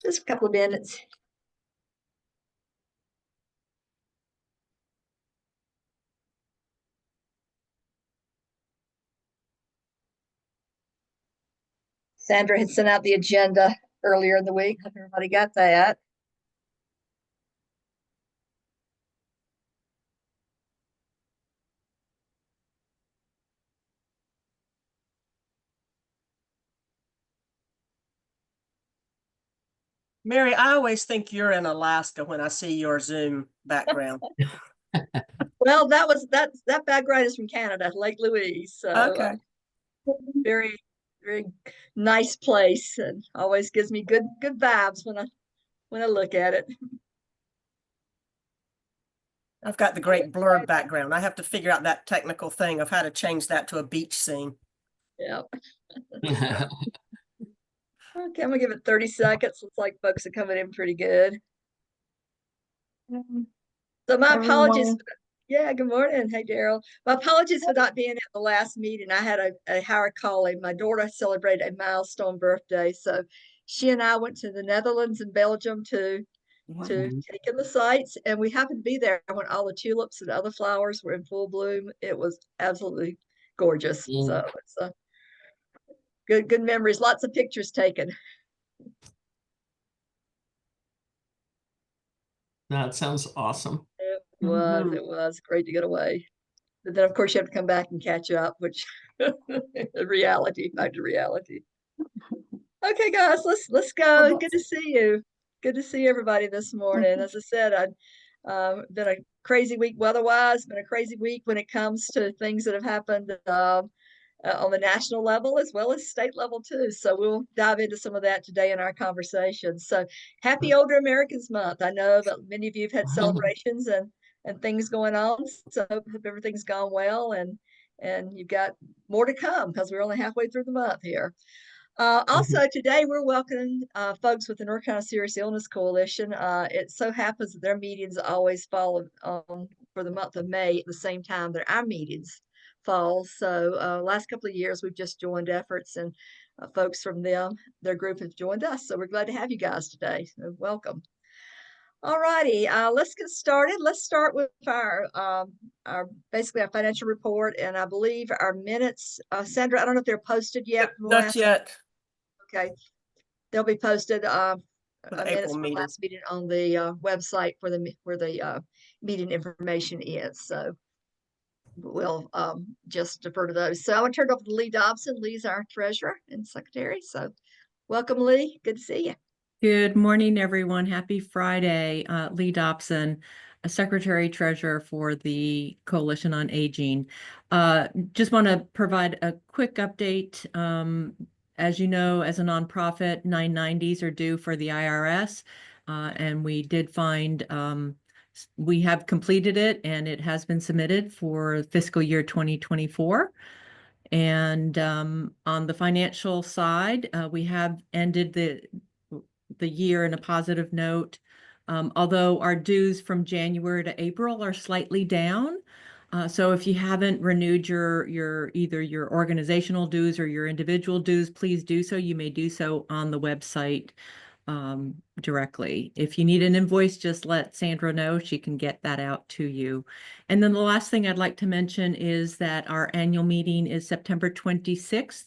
Just a couple of minutes. Sandra had sent out the agenda earlier in the week. Hope everybody got that. Mary, I always think you're in Alaska when I see your Zoom background. Well, that background is from Canada, Lake Louise. So Okay. very, very nice place, and always gives me good vibes when I look at it. I've got the great blurred background. I have to figure out that technical thing of how to change that to a beach scene. Yeah. Okay, I'm gonna give it 30 seconds. Looks like folks are coming in pretty good. So my apologies. Yeah, good morning. Hey, Daryl. My apologies for not being at the last meeting. I had a Howard calling. My daughter celebrated a milestone birthday. So she and I went to the Netherlands and Belgium to take in the sights. And we happened to be there when all the tulips and other flowers were in full bloom. It was absolutely gorgeous. So it's a good memories. Lots of pictures taken. That sounds awesome. It was great to get away. But then of course you have to come back and catch up, which reality, back to reality. Okay, guys, let's go. Good to see you. Good to see everybody this morning. As I said, I've been a crazy week weather-wise, been a crazy week when it comes to things that have happened on the national level as well as state level too. So we'll dive into some of that today in our conversation. So happy Older Americans Month. I know that many of you have had celebrations and things going on. So hope everything's gone well and you've got more to come because we're only halfway through the month here. Also today we're welcoming folks with the North Carolina Serious Illness Coalition. It so happens that their meetings always fall for the month of May at the same time that our meetings fall. So last couple of years we've just joined efforts and folks from their group have joined us. So we're glad to have you guys today. So welcome. All righty, let's get started. Let's start with our basically our financial report, and I believe our minutes. Sandra, I don't know if they're posted yet. Not yet. Okay, they'll be posted. For the Minutes April from meeting. last meeting on the website where the meeting information is. So we'll just defer to those. So I want to turn it over to Lee Dobson. Lee's our treasurer and secretary. So welcome, Lee. Good to see you. Good morning, everyone. Happy Friday. Lee Dobson, a secretary treasurer for the Coalition on Aging. Just want to provide a quick update. As you know, as a nonprofit, 990s are due for the IRS, and we did find we have completed it, and it has been submitted for fiscal year 2024. And on the financial side, we have ended the year in a positive note, although our dues from January to April are slightly down. So if you haven't renewed your either your organizational dues or your individual dues, please do so. You may do so on the website directly. If you need an invoice, just let Sandra know. She can get that out to you. And then the last thing I'd like to mention is that our annual meeting is September 26th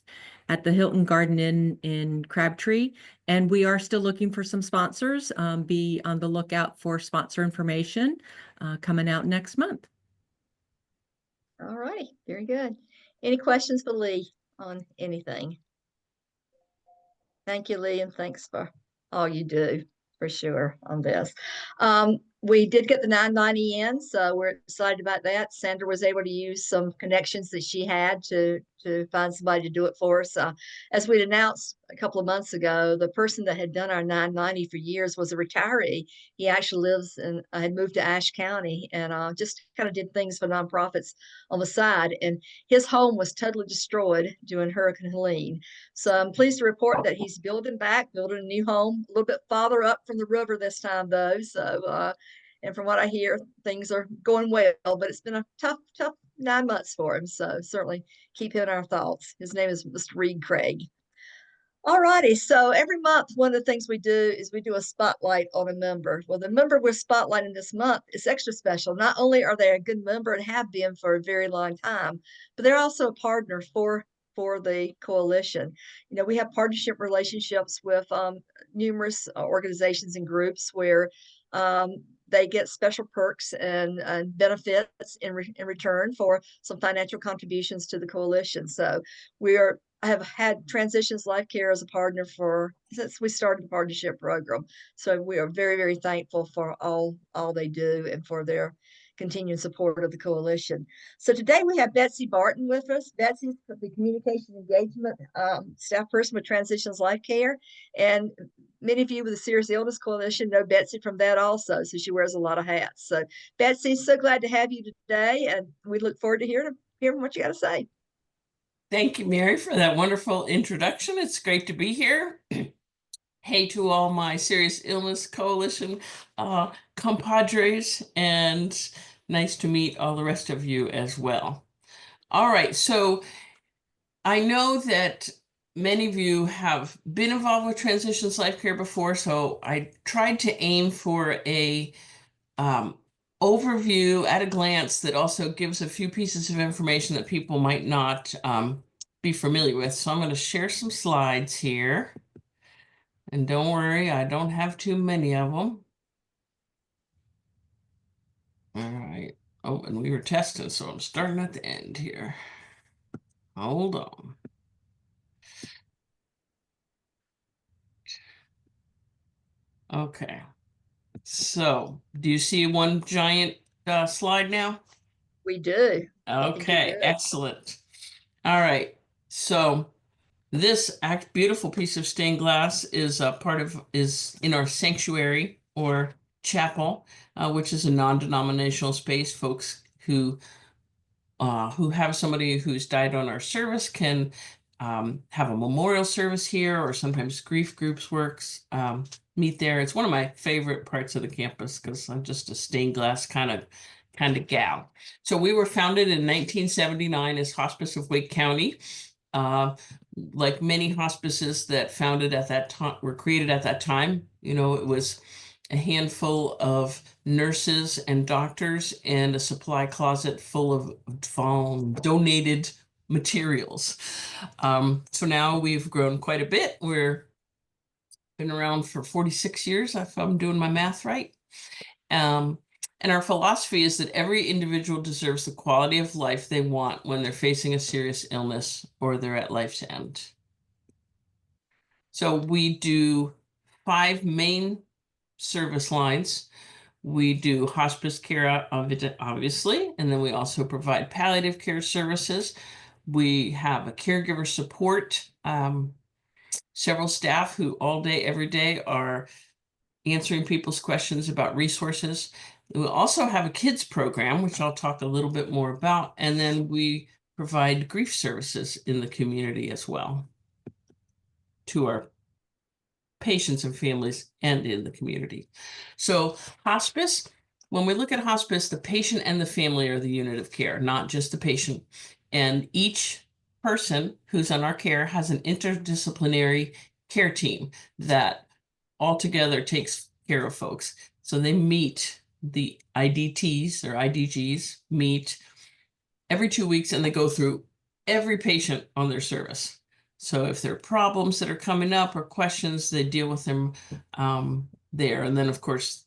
at the Hilton Garden Inn in Crabtree. And we are still looking for some sponsors. Be on the lookout for sponsor information coming out next month. All righty, very good. Any questions for Lee on anything? Thank you, Lee, and thanks for all you do for sure on this. We did get the 990 in, so we're excited about that. Sandra was able to use some connections that she had to find somebody to do it for us. As we'd announced a couple of months ago, the person that had done our 990 for years was a retiree. He actually lives and had moved to Ashe County and just kind of did things for nonprofits on the side. And his home was totally destroyed during Hurricane Helene. So I'm pleased to report that he's building a new home a little bit farther up from the river this time, though. So, and from what I hear, things are going well, but it's been a tough 9 months for him. So certainly keep him in our thoughts. His name is Mr. Reed Craig. All righty. So every month, one of the things we do is we do a spotlight on a member. Well, the member we're spotlighting this month is extra special. Not only are they a good member and have been for a very long time, but they're also a partner for the coalition. You know, we have partnership relationships with numerous organizations and groups where they get special perks and benefits in return for some financial contributions to the coalition. So I have had Transitions Life Care as a partner since we started the partnership program. So we are very, very thankful for all they do and for their continued support of the coalition. So today we have Betsy Barton with us. Betsy's the communication engagement staff person with Transitions Life Care. And many of you with the Serious Illness Coalition know Betsy from that also. So she wears a lot of hats. So Betsy, so glad to have you today. And we look forward to hearing what you got to say. Thank you, Mary, for that wonderful introduction. It's great to be here. Hey to all my Serious Illness Coalition compadres, and nice to meet all the rest of you as well. All right, so I know that many of you have been involved with Transitions Life Care before, so I tried to aim for a overview at a glance that also gives a few pieces of information that people might not be familiar with. So I'm going to share some slides here. And don't worry, I don't have too many of them. All right. Oh, and we were testing, so I'm starting at the end here. Hold on. Okay. So, do you see one giant slide now? We do. Okay, excellent. All right. So this beautiful piece of stained glass is is in our sanctuary or chapel, which is a non-denominational space. Folks who have somebody who's died on our service can have a memorial service here, or sometimes grief groups meet there. It's one of my favorite parts of the campus because I'm just a stained glass kind of gal. So we were founded in 1979 as Hospice of Wake County. Like many hospices that founded at that time were created at that time, it was a handful of nurses and doctors and a supply closet full of donated materials. So now we've grown quite a bit. We're been around for 46 years, if I'm doing my math right. And our philosophy is that every individual deserves the quality of life they want when they're facing a serious illness or they're at life's end. So we do 5 main service lines. We do hospice care, obviously, and then we also provide palliative care services. We have a caregiver support, several staff who all day, every day are answering people's questions about resources. We also have a kids program, which I'll talk a little bit more about, and then we provide grief services in the community as well to our patients and families and in the community. So hospice, when we look at hospice, the patient and the family are the unit of care, not just the patient. And each person who's on our care has an interdisciplinary care team that altogether takes care of folks. So they meet, the IDTs or IDGs meet every 2 weeks, and they go through every patient on their service. So if there are problems that are coming up or questions, they deal with them there. And then, of course,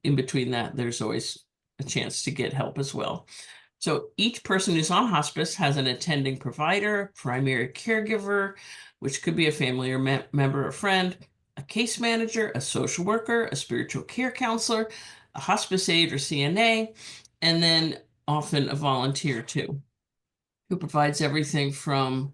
in between that, there's always a chance to get help as well. So each person who's on hospice has an attending provider, primary caregiver, which could be a family or member or friend, a case manager, a social worker, a spiritual care counselor, a hospice aide or CNA, and then often a volunteer too, who provides everything from,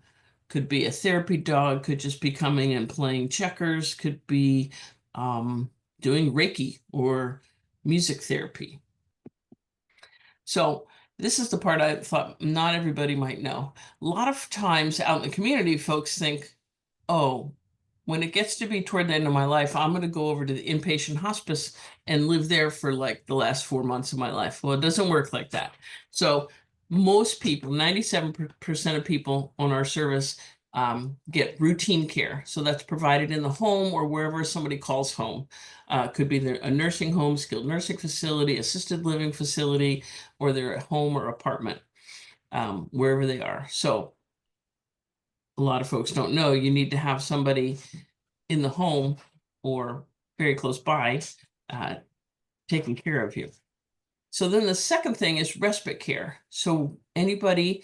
could be a therapy dog, could just be coming and playing checkers, could be doing Reiki or music therapy. So this is the part I thought not everybody might know. A lot of times out in the community, folks think, oh, when it gets to be toward the end of my life, I'm going to go over to the inpatient hospice and live there for like the last 4 months of my life. Well, it doesn't work like that. So most people, 97% of people on our service get routine care. So that's provided in the home or wherever somebody calls home. Could be a nursing home, skilled nursing facility, assisted living facility, or their home or apartment, wherever they are. So a lot of folks don't know you need to have somebody in the home or very close by taking care of you. So then the second thing is respite care. So anybody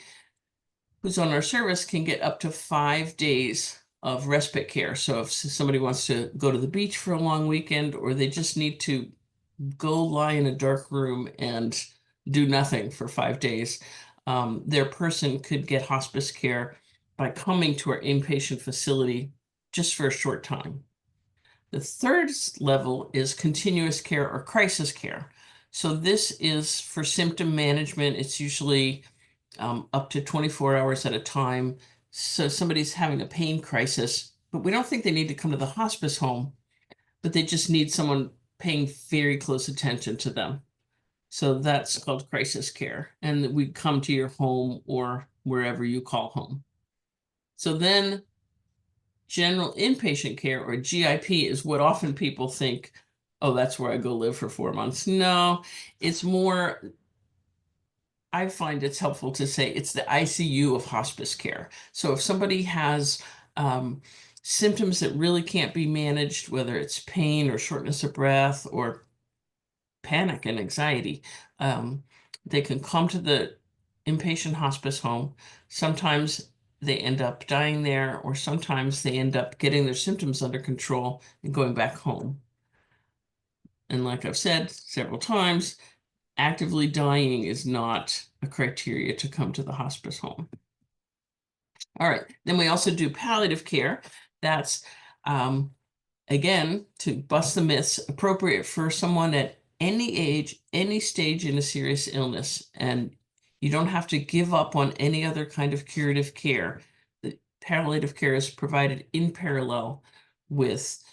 who's on our service can get up to 5 days of respite care. So if somebody wants to go to the beach for a long weekend, or they just need to go lie in a dark room and do nothing for 5 days, their person could get hospice care by coming to our inpatient facility just for a short time. The third level is continuous care or crisis care. So this is for symptom management. It's usually up to 24 hours at a time. So somebody's having a pain crisis, but we don't think they need to come to the hospice home, but they just need someone paying very close attention to them. So that's called crisis care. And we come to your home or wherever you call home. So then general inpatient care, or GIP, is what often people think, oh, that's where I go live for 4 months. No, it's more, I find it's helpful to say it's the ICU of hospice care. So if somebody has symptoms that really can't be managed, whether it's pain or shortness of breath or panic and anxiety, they can come to the inpatient hospice home. Sometimes they end up dying there, or sometimes they end up getting their symptoms under control and going back home. And like I've said several times, actively dying is not a criteria to come to the hospice home. All right, then we also do palliative care. That's, again, to bust the myths, appropriate for someone at any age, any stage in a serious illness. And you don't have to give up on any other kind of curative care. The palliative care is provided in parallel with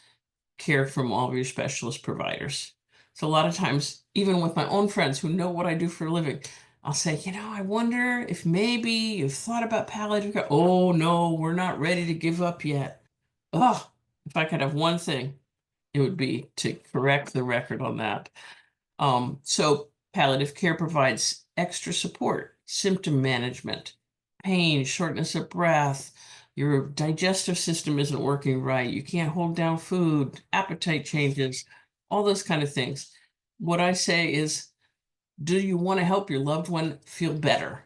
care from all of your specialist providers. So a lot of times, even with my own friends who know what I do for a living, I'll say, I wonder if maybe you've thought about palliative care. Oh, no, we're not ready to give up yet. Oh, if I could have one thing, it would be to correct the record on that. So palliative care provides extra support, symptom management, pain, shortness of breath, your digestive system isn't working right, you can't hold down food, appetite changes, all those kind of things. What I say is, do you want to help your loved one feel better?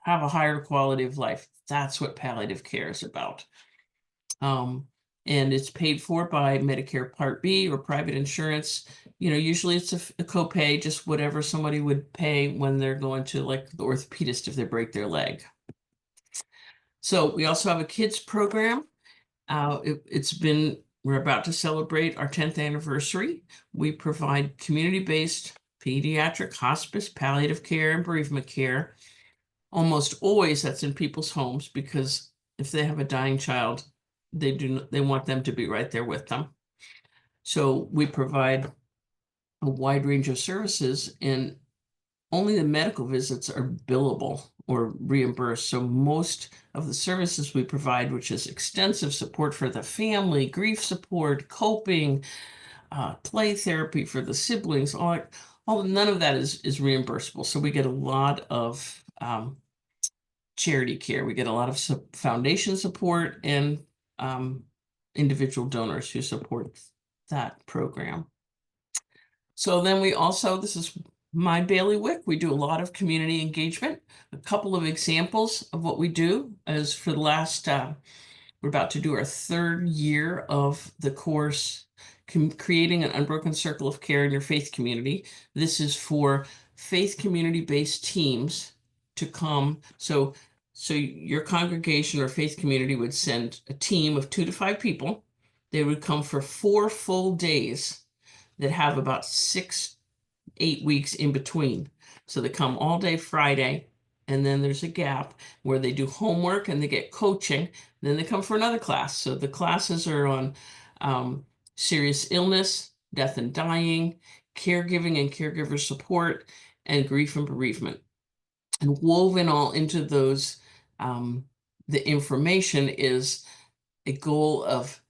Have a higher quality of life? That's what palliative care is about. And it's paid for by Medicare Part B or private insurance. Usually it's a copay, just whatever somebody would pay when they're going to, like, the orthopedist if they break their leg. So we also have a kids program. We're about to celebrate our 10th anniversary. We provide community-based pediatric hospice, palliative care, and bereavement care. Almost always that's in people's homes, because if they have a dying child, they want them to be right there with them. So we provide a wide range of services, and only the medical visits are billable or reimbursed. So most of the services we provide, which is extensive support for the family, grief support, coping, play therapy for the siblings, none of that is reimbursable. So we get a lot of charity care. We get a lot of foundation support and individual donors who support that program. So then we also, this is my bailiwick, we do a lot of community engagement. A couple of examples of what we do is, for the last, we're about to do our 3rd year of the course, Creating an Unbroken Circle of Care in Your Faith Community. This is for faith community-based teams to come. So your congregation or faith community would send a team of 2 to 5 people. They would come for 4 full days that have about 6-8 weeks in between. So they come all day Friday, and then there's a gap where they do homework and they get coaching. Then they come for another class. So the classes are on serious illness, death and dying, caregiving and caregiver support, and grief and bereavement. And woven all into those the information is a goal of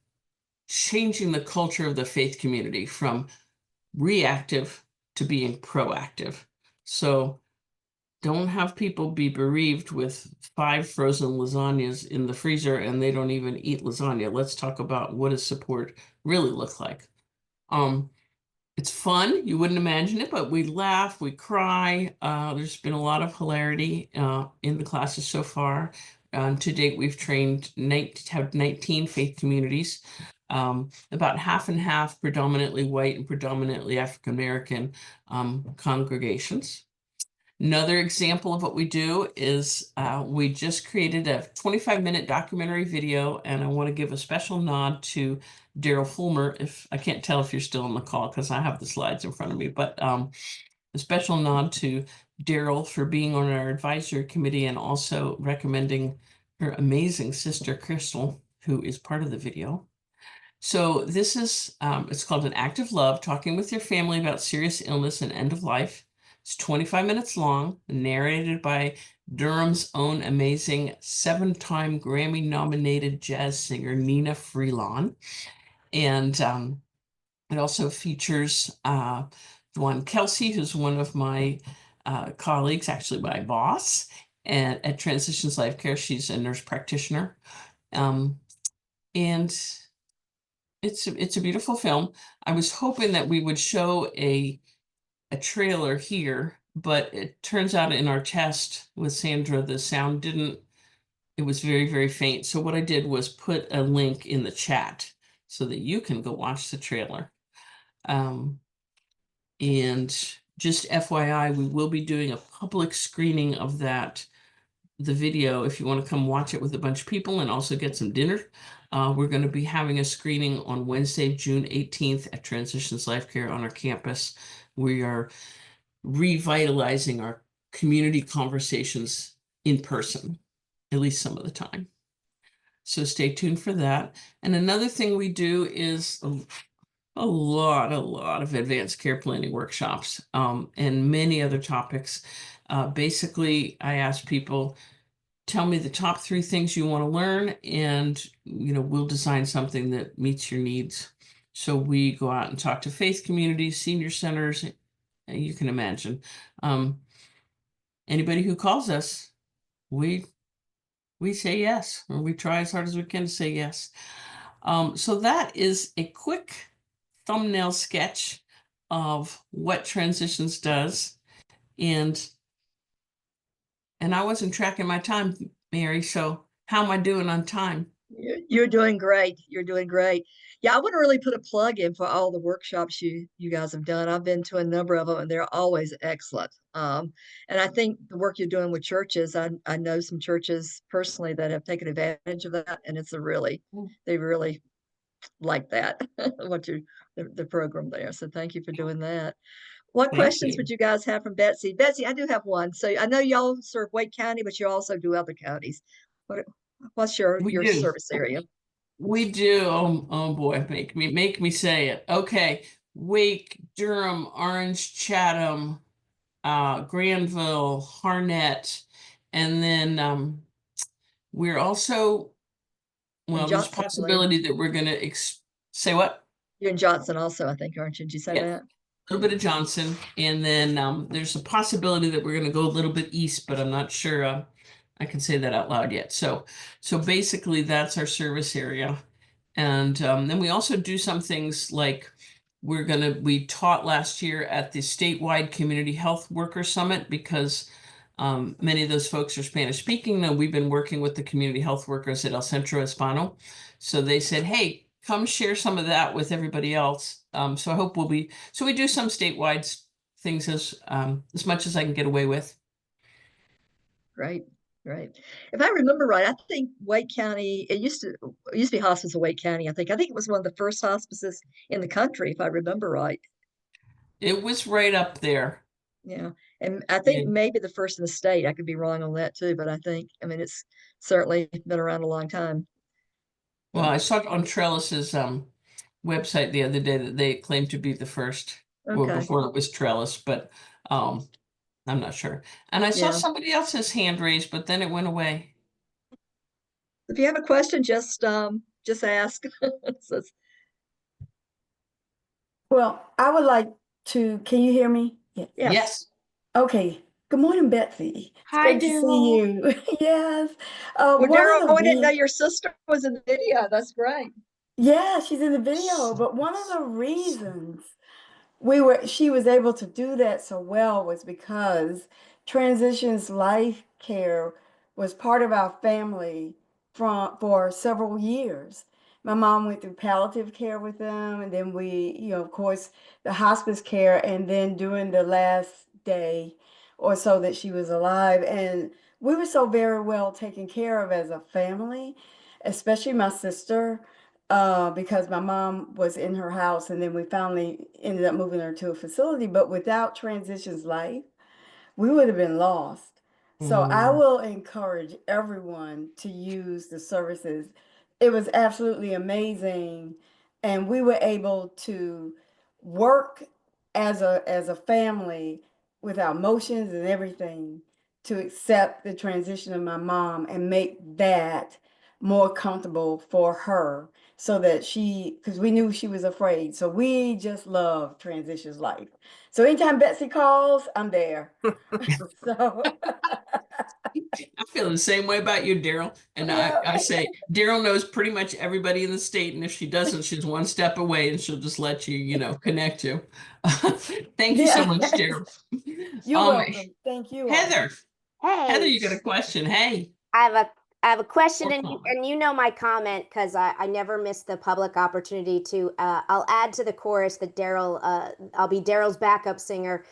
changing the culture of the faith community from reactive to being proactive. So don't have people be bereaved with 5 frozen lasagnas in the freezer and they don't even eat lasagna. Let's talk about what does support really look like. It's fun. You wouldn't imagine it, but we laugh, we cry. There's been a lot of hilarity in the classes so far. To date, we've trained 19 faith communities, about half and half, predominantly white and predominantly African American congregations. Another example of what we do is we just created a 25-minute documentary video, and I want to give a special nod to Daryl Fulmer. If I can't tell if you're still on the call because I have the slides in front of me, but a special nod to Daryl for being on our advisory committee and also recommending her amazing sister, Crystal, who is part of the video. So this is, it's called An Act of Love, Talking with Your Family About Serious Illness and End of Life. It's 25 minutes long, narrated by Durham's own amazing 7-time Grammy-nominated jazz singer, Nina Freelon. And it also features Dwan Kelsey, who's one of my colleagues, actually my boss, and at Transitions Life Care. She's a nurse practitioner. And it's a beautiful film. I was hoping that we would show a trailer here, but it turns out in our test with Sandra, the sound didn't, it was very, very faint. So what I did was put a link in the chat so that you can go watch the trailer. And just FYI, we will be doing a public screening of the video if you want to come watch it with a bunch of people and also get some dinner. We're going to be having a screening on Wednesday, June 18th at Transitions Life Care on our campus. We are revitalizing our community conversations in person, at least some of the time. So stay tuned for that. And another thing we do is a lot of advanced care planning workshops and many other topics. Basically, I ask people, tell me the top 3 things you want to learn, and we'll design something that meets your needs. So we go out and talk to faith communities, senior centers, you can imagine. Anybody who calls us, we say yes, or we try as hard as we can to say yes. So that is a quick thumbnail sketch of what Transitions does. And I wasn't tracking my time, Mary, so how am I doing on time? You're doing great. You're doing great. Yeah, I want to really put a plug in for all the workshops you guys have done. I've been to a number of them, and they're always excellent. And I think the work you're doing with churches, I know some churches personally that have taken advantage of that, and they really like that, the program there. So thank you for doing that. What Thank questions you. would you guys have from Betsy? Betsy, I do have one. So I know y'all serve Wake County, but you also do other counties. What's your We do. service area? We do. Oh boy, make me say it. Okay. Wake, Durham, Orange, Chatham, Granville, Harnett, and then we're also, well, there's a Johnson, possibility that we're gonna say what? you're in Johnson also, I think, aren't you? Did you say Yeah. that? A little bit of Johnson, and then there's a possibility that we're going to go a little bit east, but I'm not sure I can say that out loud yet. So basically that's our service area. And then we also do some things like we taught last year at the statewide Community Health Worker Summit because many of those folks are Spanish speaking, and we've been working with the community health workers at El Centro Hispano. So they said, hey, come share some of that with everybody else. So I hope we do some statewide things as much as I can get away with. Right. If I remember right, I think Wake County, it used to be Hospice of Wake County. I think it was one of the first hospices in the country, if I remember right. It was right up there. Yeah. And I think maybe the first in the state. I could be wrong on that too, but I mean, it's certainly been around a long time. Well, I saw on Trellis's website the other day that they claimed to be the first, or Okay. before it was Trellis, but I'm not sure. And I saw Yeah. somebody else's hand raised, but then it went away. If you have a question, just ask. So Well, I would like to, can you hear me? Yeah. yes. Okay. Good morning, Betsy. It's Hi, great to see Daryl. you. Yes. Well, One Daryl, of the I didn't know re your sister was in the video. That's great. yeah, she's in the video, but one of the reasons she was able to do that so well was because Transitions Life Care was part of our family for several years. My mom went through palliative care with them, and then we, of course, the hospice care, and then during the last day or so that she was alive. And we were so very well taken care of as a family, especially my sister, because my mom was in her house, and then we finally ended up moving her to a facility. But without Transitions Life, we would have been lost. So I will encourage everyone to use the services. It was absolutely amazing, and we were able to work as a family with our emotions and everything to accept the transition of my mom and make that more comfortable for her so that because we knew she was afraid. So we just love Transitions Life. So anytime Betsy calls, I'm there. So I feel the same way about you, Daryl. And yeah. I say Daryl knows pretty much everybody in the state, and if she doesn't, she's one step away, and she'll just let you, connect you. Thank you so much, Yeah. Daryl. You're welcome. Thank you all. Heather, Hey, you got a question? Hey. I have a question, Or and comment. you know my comment because I never miss the public opportunity to. I'll add to the chorus that Daryl. I'll be Daryl's backup singer.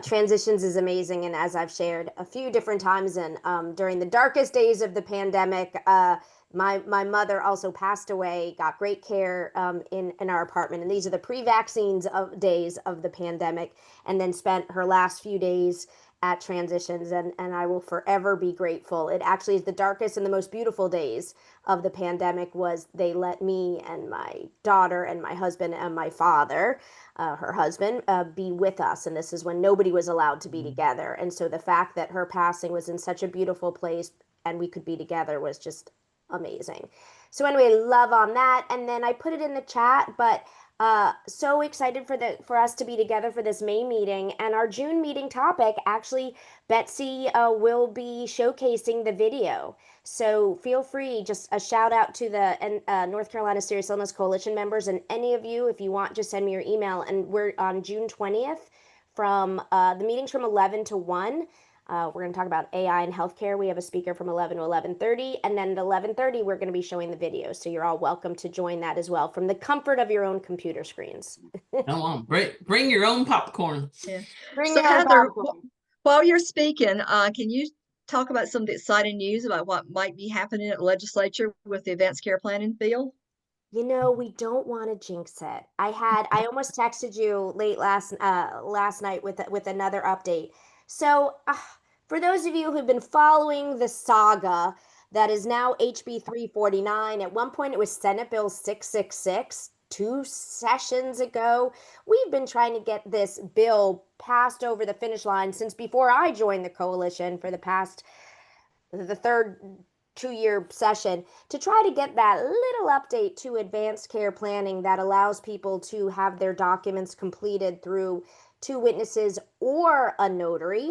Transitions is amazing, and as I've shared a few different times, and during the darkest days of the pandemic, my mother also passed away. Got great care in our apartment, and these are the pre-vaccines of days of the pandemic, and then spent her last few days at Transitions, and I will forever be grateful. It actually is the darkest and the most beautiful days of the pandemic. Was they let me and my daughter and my husband and my father, her husband, be with us, and this is when nobody was allowed to be together. And so the fact that her passing was in such a beautiful place and we could be together was just amazing. So anyway, love on that. And then I put it in the chat, but so excited for us to be together for this May meeting, and our June meeting topic. Actually, Betsy will be showcasing the video. So feel free, just a shout out to the North Carolina Serious Illness Coalition members, and any of you, if you want, just send me your email. And we're on June 20th from the meeting's from 11 to 1. We're going to talk about AI and healthcare. We have a speaker from 11 to 11:30, and then at 11:30 we're going to be showing the video. So you're all welcome to join that as well from the comfort of your own computer screens. Come on, bring your own popcorn. Yeah. Bring So your own Heather, popcorn. while you're speaking, can you talk about some of the exciting news about what might be happening at the legislature with the advanced care planning bill? We don't want to jinx it. I almost texted you late last night with another update. So, for those of you who've been following the saga that is now HB 349, at one point it was Senate Bill 666. 2 sessions ago, we've been trying to get this bill passed over the finish line since before I joined the coalition for the third 2 year session, to try to get that little update to advanced care planning that allows people to have their documents completed through two witnesses or a notary,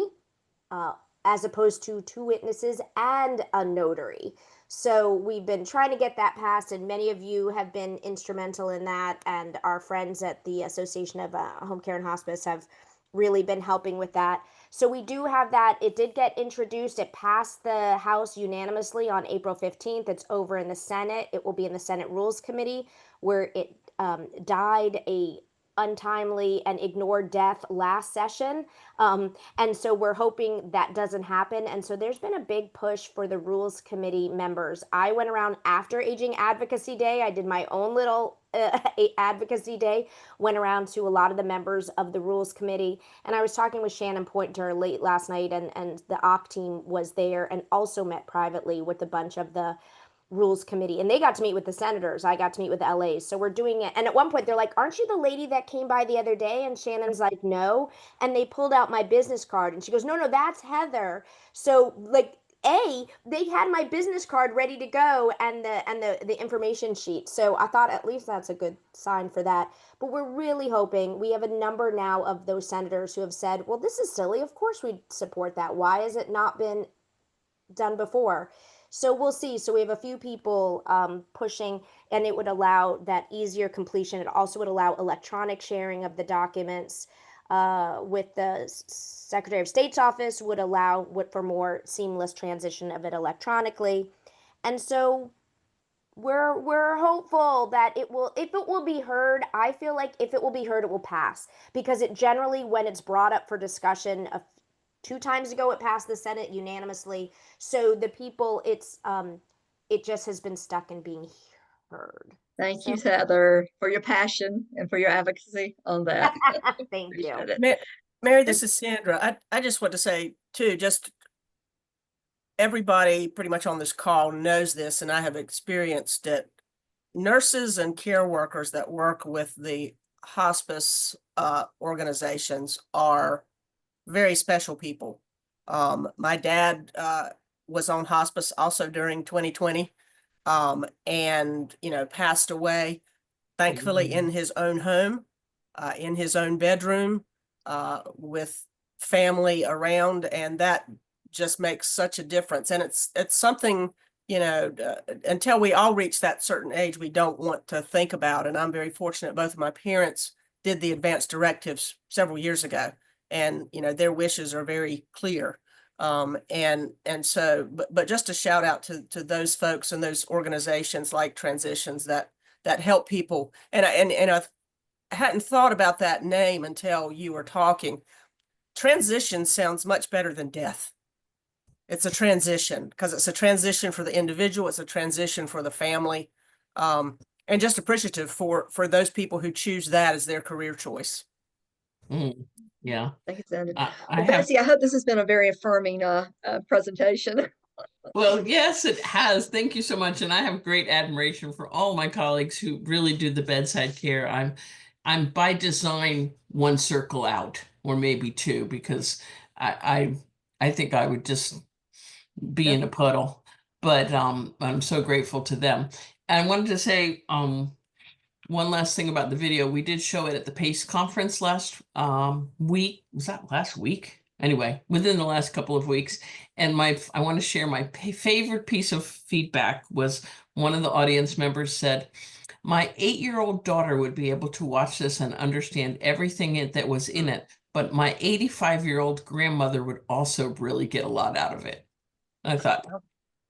uh, as opposed to two witnesses and a notary. So we've been trying to get that passed, and many of you have been instrumental in that, and our friends at the Association of Home Care and Hospice have really been helping with that. So we do have that. It did get introduced. It passed the House unanimously on April 15th. It's over in the Senate. It will be in the Senate Rules Committee, where it died a untimely and ignored death last session. And so we're hoping that doesn't happen. And so there's been a big push for the Rules Committee members. I went around after Aging Advocacy Day. I did my own little advocacy day, went around to a lot of the members of the Rules Committee. And I was talking with Shannon Pointer late last night, and the OC team was there and also met privately with a bunch of the Rules Committee, and they got to meet with the senators. I got to meet with the LAs. So we're doing it. And at one point they're like, "Aren't you the lady that came by the other day?" And Shannon's like, "No." And they pulled out my business card, and she goes, "No, no, that's Heather." So like they had my business card ready to go and the information sheet. So I thought at least that's a good sign for that. But we're really hoping, we have a number now of those senators who have said, well, this is silly. Of course we support that. Why has it not been done before? So we'll see. So we have a few people pushing, and it would allow that easier completion. It also would allow electronic sharing of the documents with the Secretary of State's office, would allow for more seamless transition of it electronically. And so we're hopeful that it will, if it will be heard. I feel like if it will be heard, it will pass, because it generally, when it's brought up for discussion, 2 times ago it passed the Senate unanimously. So the people, it just has been stuck in being heard. Thank you, So Heather, for your passion and for your advocacy on that. thank you. Appreciate it. Mary, this is Sandra. I just want to say too, just everybody pretty much on this call knows this, and I have experienced it. Nurses and care workers that work with the hospice organizations are very special people. My dad was on hospice also during 2020, and passed away, thankfully in his own home, in his own bedroom, with family around, and that just makes such a difference. And it's something, until we all reach that certain age, we don't want to think about. And I'm very fortunate both of my parents did the advanced directives several years ago, and their wishes are very clear. And so, but just a shout out to those folks and those organizations like Transitions that help people. And I hadn't thought about that name until you were talking. Transition sounds much better than death. It's a transition, because it's a transition for the individual. It's a transition for the family. And just appreciative for those people who choose that as their career choice. Yeah. Thank you, Sandra. I Well, have, Betsy, I hope this has been a very affirming presentation. well, yes, it has. Thank you so much. And I have great admiration for all my colleagues who really do the bedside care. I'm by design one circle out, or maybe two, because I think I would just be in a puddle. But I'm so grateful to them. And I wanted to say one last thing about the video. We did show it at the PACE conference last week. Was that last week? Anyway, within the last couple of weeks. And I want to share my favorite piece of feedback was one of the audience members said, my 8-year-old daughter would be able to watch this and understand everything that was in it, but my 85-year-old grandmother would also really get a lot out of it. I thought,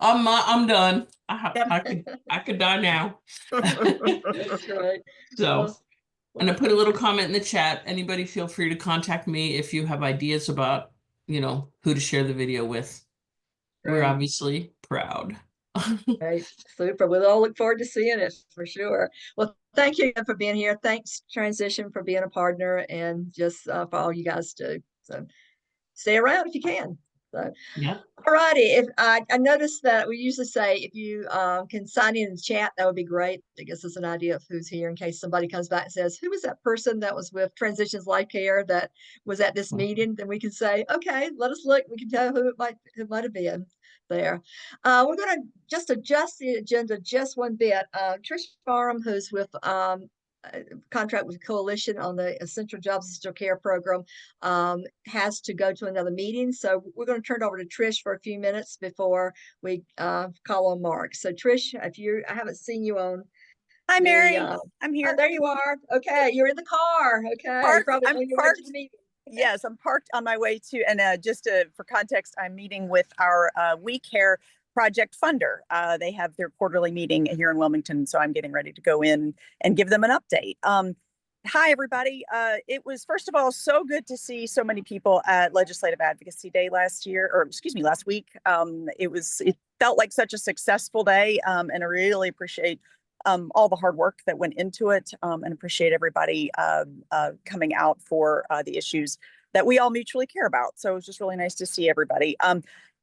I'm done. I could die now. That's right. So, and I put a little comment in the chat. Anybody feel free to contact me if you have ideas about, who to share the video with. We're Right. obviously proud. Right. Super. We'll all look forward to seeing it for sure. Well, thank you for being here. Thanks, Transition, for being a partner, and just for all you guys do. So stay around if you can. So, Yeah. all righty. If I noticed that we usually say if you can sign in the chat, that would be great. It gives us an idea of who's here in case somebody comes back and says, who was that person that was with Transitions Life Care that was at this meeting? Then we can say, okay, let us look. We can tell who it might have been there. We're going to just adjust the agenda just one bit. Trish Farham, who's with contract with Coalition on the Essential Jobs Essential Care Program, has to go to another meeting. So we're going to turn it over to Trish for a few minutes before we call on Mark. So Trish, I haven't seen you on. Hi, Mary. I'm here. Oh, there you are. Okay, you're in the car. Okay, Parked. probably I'm on your way to the meeting. Yes, I'm parked on my way to, and for context, I'm meeting with our We Care project funder. They have their quarterly meeting here in Wilmington, so I'm getting ready to go in and give them an update. Hi, everybody. It was, first of all, so good to see so many people at Legislative Advocacy Day last week. It felt like such a successful day, and I really appreciate all the hard work that went into it, and appreciate everybody coming out for the issues that we all mutually care about. So it was just really nice to see everybody.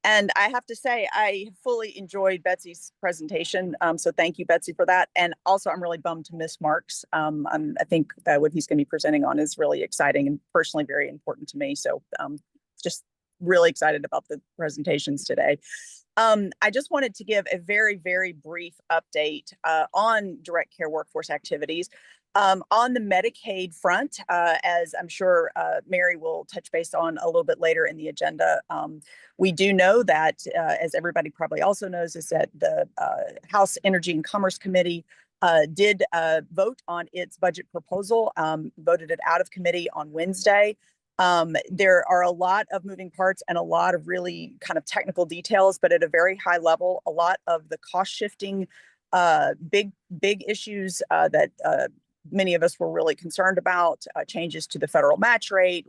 And I have to say, I fully enjoyed Betsy's presentation. So thank you, Betsy, for that. And also, I'm really bummed to miss Mark's. I think that what he's going to be presenting on is really exciting and personally very important to me. So just really excited about the presentations today. I just wanted to give a very, very brief update on direct care workforce activities. On the Medicaid front, as I'm sure Mary will touch base on a little bit later in the agenda, we do know that, as everybody probably also knows, is that the House Energy and Commerce Committee did vote on its budget proposal, voted it out of committee on Wednesday. There are a lot of moving parts and a lot of really kind of technical details, but at a very high level, a lot of the cost shifting, big issues that many of us were really concerned about, changes to the federal match rate,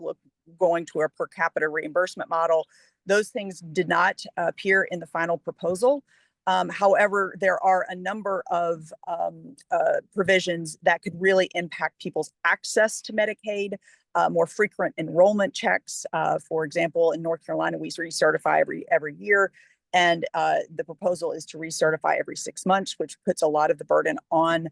going to a per capita reimbursement model. Those things did not appear in the final proposal. However, there are a number of provisions that could really impact people's access to Medicaid, more frequent enrollment checks. For example, in North Carolina, we recertify every year, and the proposal is to recertify every 6 months, which puts a lot of the burden on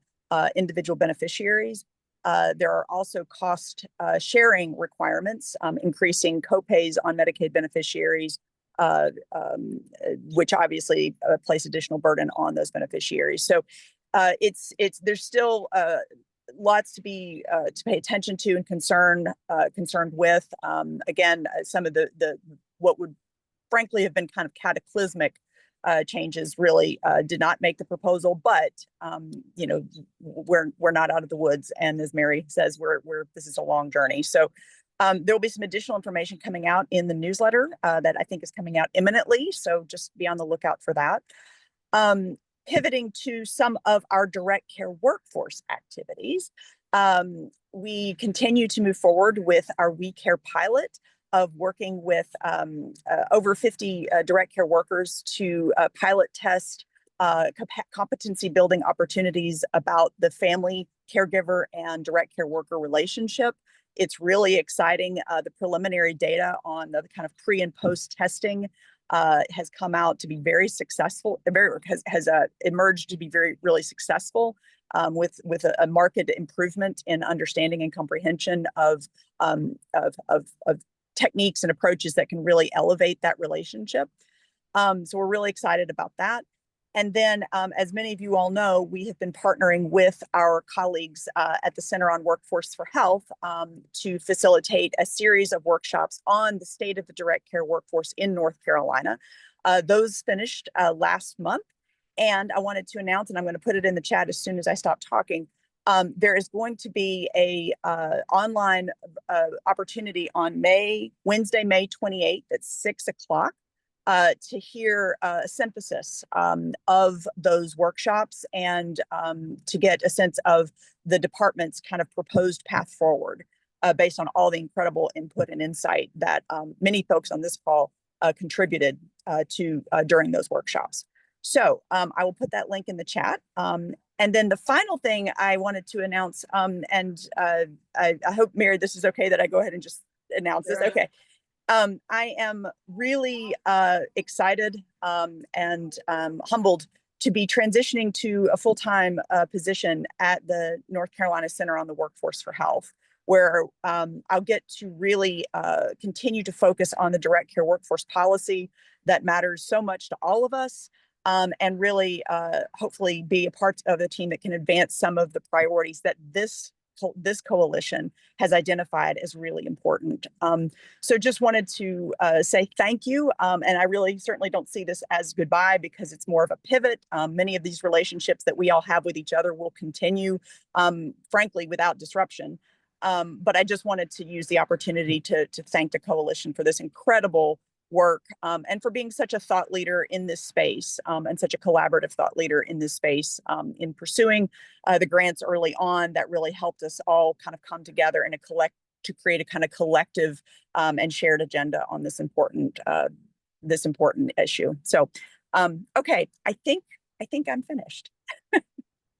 individual beneficiaries. There are also cost sharing requirements, increasing copays on Medicaid beneficiaries, which obviously place additional burden on those beneficiaries. So there's still lots to pay attention to and concerned with. Again, some of the what would frankly have been kind of cataclysmic changes really did not make the proposal, but you know, we're not out of the woods, and as Mary says, this is a long journey. So there will be some additional information coming out in the newsletter that I think is coming out imminently. So just be on the lookout for that. Pivoting to some of our direct care workforce activities, we continue to move forward with our We Care pilot of working with over 50 direct care workers to pilot test competency building opportunities about the family caregiver and direct care worker relationship. It's really exciting. The preliminary data on the kind of pre and post testing has come out to be very successful, has emerged to be really successful, with a marked improvement in understanding and comprehension of techniques and approaches that can really elevate that relationship. So we're really excited about that. And then, as many of you all know, we have been partnering with our colleagues at the Center on Workforce for Health to facilitate a series of workshops on the state of the direct care workforce in North Carolina. Those finished last month. And I wanted to announce, and I'm going to put it in the chat as soon as I stop talking, there is going to be a online opportunity on Wednesday, May 28th at 6 o'clock. To hear a synthesis of those workshops and to get a sense of the department's kind of proposed path forward based on all the incredible input and insight that many folks on this call contributed to during those workshops. So I will put that link in the chat. And then the final thing I wanted to announce, and I hope, Mary, this is okay that I go ahead and just announce this. Okay. I am really excited and humbled to be transitioning to a full-time position at the North Carolina Center on the Workforce for Health, where I'll get to really continue to focus on the direct care workforce policy that matters so much to all of us, and really hopefully be a part of the team that can advance some of the priorities that this coalition has identified as really important. So just wanted to say thank you. And I really certainly don't see this as goodbye, because it's more of a pivot. Many of these relationships that we all have with each other will continue, frankly, without disruption. But I just wanted to use the opportunity to thank the coalition for this incredible work, and for being such a thought leader in this space, and such a collaborative thought leader in this space, in pursuing the grants early on that really helped us all kind of come together in to create a kind of collective and shared agenda on this important issue. So, okay, I think I'm finished.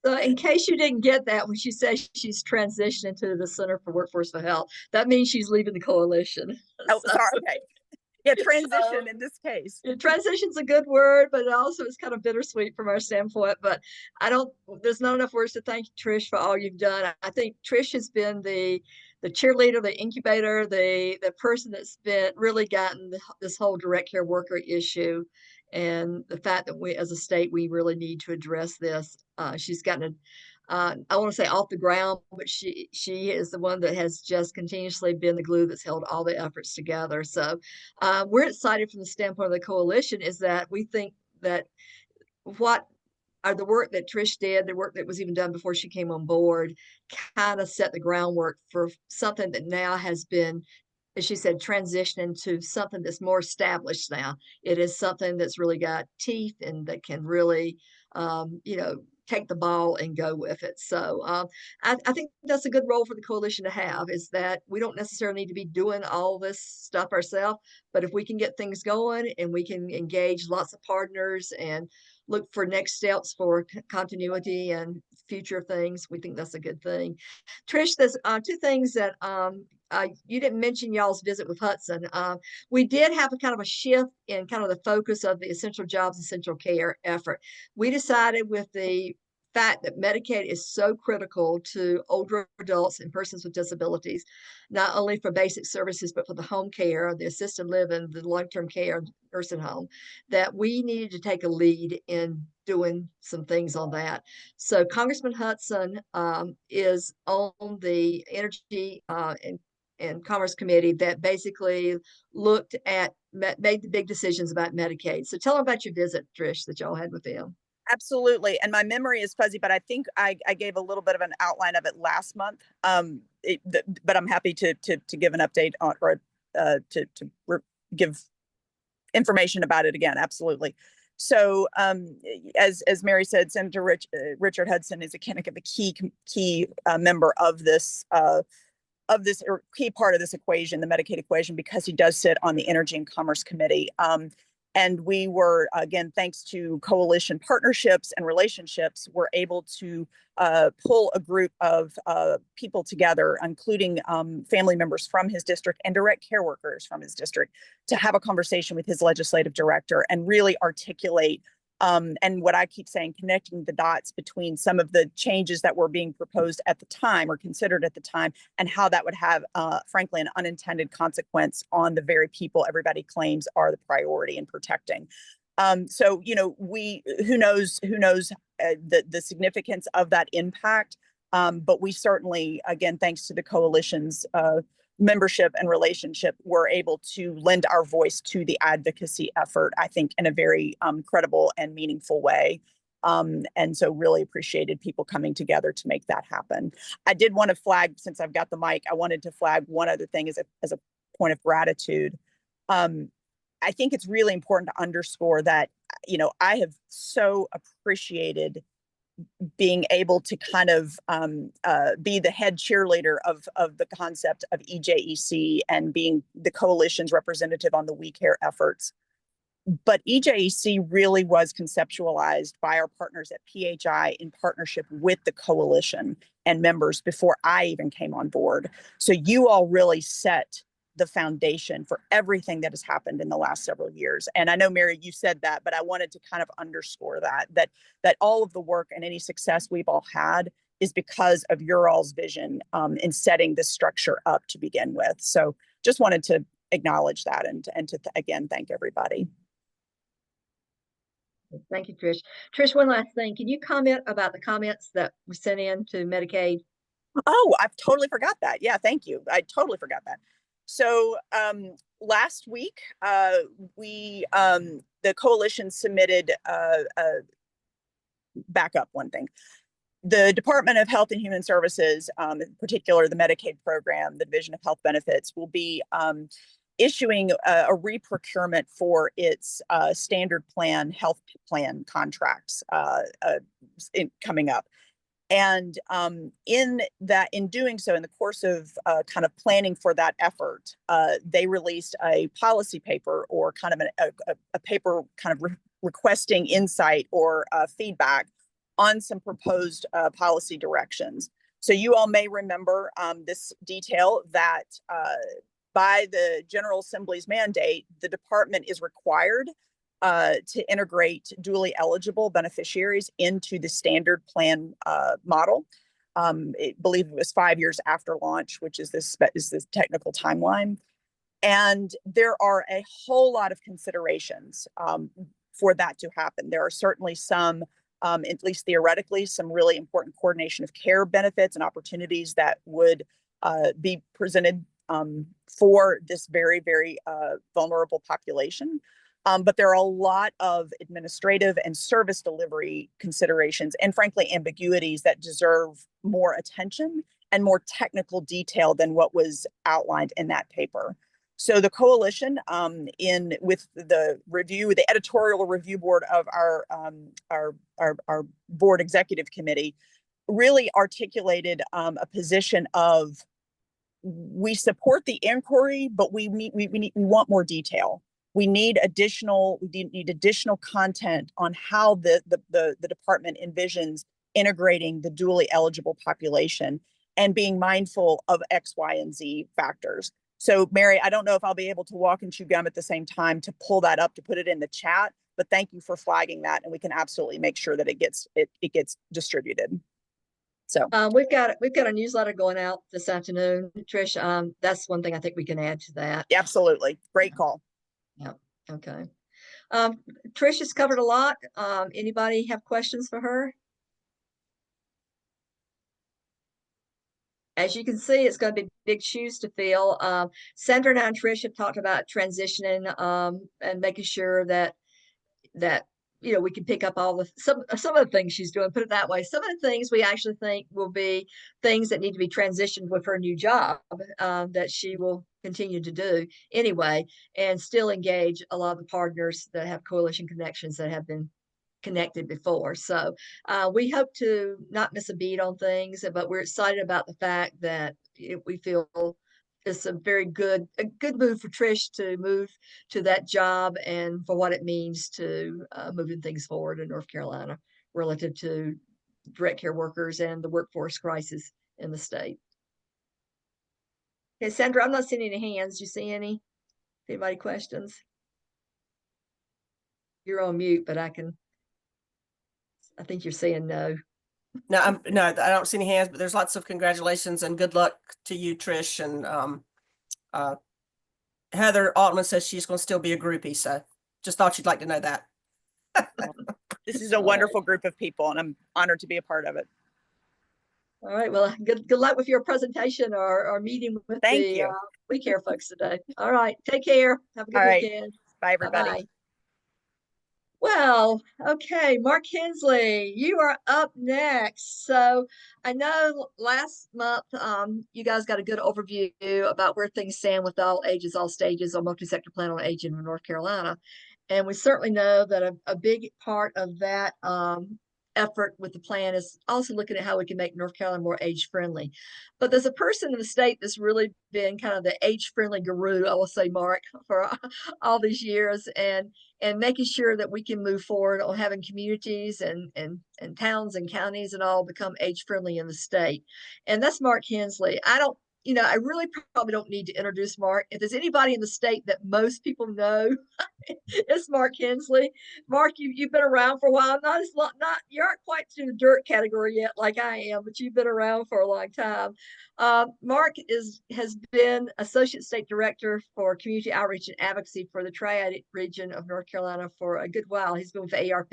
So in case you didn't get that, when she says she's transitioning to the Center for Workforce for Health, that means she's leaving the coalition. Oh, sorry. Okay. Yeah, transition in this case. Transition's a good word, but it also is kind of bittersweet from our standpoint. But there's not enough words to thank Trish for all you've done. I think Trish has been the cheerleader, the incubator, the person that's been really gotten this whole direct care worker issue, and the fact that we, as a state, we really need to address this. She's gotten I want to say off the ground, but she is the one that has just continuously been the glue that's held all the efforts together. So we're excited from the standpoint of the coalition is that we think that what are the work that Trish did, the work that was even done before she came on board, kind of set the groundwork for something that now has been, as she said, transitioning to something that's more established now. It is something that's really got teeth and that can really, take the ball and go with it. So I think that's a good role for the coalition to have, is that we don't necessarily need to be doing all this stuff ourselves, but if we can get things going and we can engage lots of partners and look for next steps for continuity and future things, we think that's a good thing. Trish, there's two things that you didn't mention y'all's visit with Hudson. We did have a kind of a shift in kind of the focus of the essential jobs, essential care effort. We decided with the fact that Medicaid is so critical to older adults and persons with disabilities, not only for basic services, but for the home care, the assisted living, the long-term care, nursing home, that we needed to take a lead in doing some things on that. So Congressman Hudson is on the Energy and Commerce Committee that basically looked at, made the big decisions about Medicaid. So tell them about your visit, Trish, that y'all had with them. Absolutely. And my memory is fuzzy, but I think I gave a little bit of an outline of it last month. But I'm happy to give an update on, or give information about it again. Absolutely. So as Mary said, Senator Richard Hudson is a kind of a key member of this or key part of this equation, the Medicaid equation, because he does sit on the Energy and Commerce Committee. And we were, again, thanks to coalition partnerships and relationships, we're able to pull a group of people together, including family members from his district and direct care workers from his district, to have a conversation with his legislative director and really articulate and what I keep saying, connecting the dots between some of the changes that were being proposed at the time or considered at the time, and how that would have, frankly, an unintended consequence on the very people everybody claims are the priority in protecting. So, who knows the significance of that impact. But we certainly, again, thanks to the coalition's membership and relationship, we're able to lend our voice to the advocacy effort, I think, in a very credible and meaningful way. And so really appreciated people coming together to make that happen. I did want to flag, since I've got the mic, I wanted to flag one other thing as a point of gratitude. I think it's really important to underscore that, I have so appreciated being able to kind of be the head cheerleader of the concept of EJEC and being the coalition's representative on the We Care efforts. But EJEC really was conceptualized by our partners at PHI in partnership with the coalition and members before I even came on board. So you all really set the foundation for everything that has happened in the last several years. And I know, Mary, you said that, but I wanted to kind of underscore that all of the work and any success we've all had is because of your all's vision in setting this structure up to begin with. So just wanted to acknowledge that and to again, thank everybody. Thank you, Trish. Trish, one last thing. Can you comment about the comments that were sent in to Medicaid? Oh, I've totally forgot that. Yeah, thank you. I totally forgot that. So last week, the coalition submitted back up one thing. The Department of Health and Human Services, in particular the Medicaid program, the Division of Health Benefits, will be issuing a reprocurement for its standard plan health plan contracts coming up. And in doing so, in the course of kind of planning for that effort, they released a policy paper, or kind of a paper kind of requesting insight or feedback on some proposed policy directions. So you all may remember this detail that by the General Assembly's mandate, the department is required to integrate dually eligible beneficiaries into the standard plan model. believe it was 5 years after launch, which is this technical timeline. And there are a whole lot of considerations for that to happen. There are certainly some, at least theoretically, some really important coordination of care benefits and opportunities that would be presented for this very, very vulnerable population. But there are a lot of administrative and service delivery considerations and frankly ambiguities that deserve more attention and more technical detail than what was outlined in that paper. So the coalition, with the review, the editorial review board of our board executive committee, really articulated a position of we support the inquiry, but we want more detail. We need additional content on how the department envisions integrating the dually eligible population and being mindful of X, Y, and Z factors. So Mary, I don't know if I'll be able to walk and chew gum at the same time to pull that up, to put it in the chat, but thank you for flagging that, and we can absolutely make sure that it gets distributed. So we've got a newsletter going out this afternoon, Trish. That's one thing I think we can add to that. Absolutely. Great call. Yeah. Okay. Trish has covered a lot. Anybody have questions for her? As you can see, it's going to be big shoes to fill. Sandra and Trish have talked about transitioning and making sure that we can pick up all some of the things she's doing. Put it that way. Some of the things we actually think will be things that need to be transitioned with her new job that she will continue to do anyway, and still engage a lot of the partners that have coalition connections that have been connected before. So we hope to not miss a beat on things, but we're excited about the fact that we feel it's a good move for Trish to move to that job and for what it means to moving things forward in North Carolina relative to direct care workers and the workforce crisis in the state. Okay, Sandra, I'm not seeing any hands. Do you see any? Anybody questions? You're on mute, but I think you're saying no. No, I don't see any hands, but there's lots of congratulations and good luck to you, Trish. And Heather Altman says she's going to still be a groupie, so just thought you'd like to know that. This is a wonderful group of people, and I'm honored to be a part of it. All right. Well, good luck with your presentation or meeting with the We Care folks today. All right. Take care. Have a good weekend. Bye, everybody. Bye-bye. Well, okay, Mark Hensley, you are up next. So I know last month you guys got a good overview about where things stand with all ages, all stages on multi-sector plan on aging in North Carolina. And we certainly know that a big part of that effort with the plan is also looking at how we can make North Carolina more age friendly. But there's a person in the state that's really been kind of the age friendly guru, I will say, Mark, for all these years, and making sure that we can move forward on having communities and towns and counties and all become age friendly in the state. And that's Mark Hensley. I really probably don't need to introduce Mark. If there's anybody in the state that most people know, it's Mark Hensley. Mark, you've been around for a while. You aren't quite to the dirt category yet, like I am, but you've been around for a long time. Mark has been Associate State Director for Community Outreach and Advocacy for the Triad region of North Carolina for a good while. He's been with ARP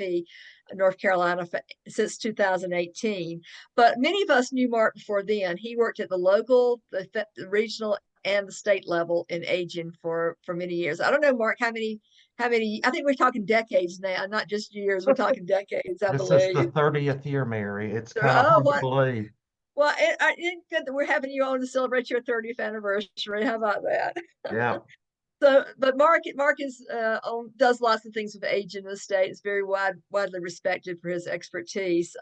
North Carolina since 2018. But many of us knew Mark before then. He worked at the local, the regional, and the state level in aging for many years. I don't know, Mark, how many, I think we're talking decades now, not just years. We're talking decades, I believe. This is the 30th year, Mary. It's kind of hard to believe. Well, it's good that we're having you on to celebrate your 30th anniversary. How about that? Yeah. So, but Mark is does lots of things with aging in the state. It's very widely respected for his expertise.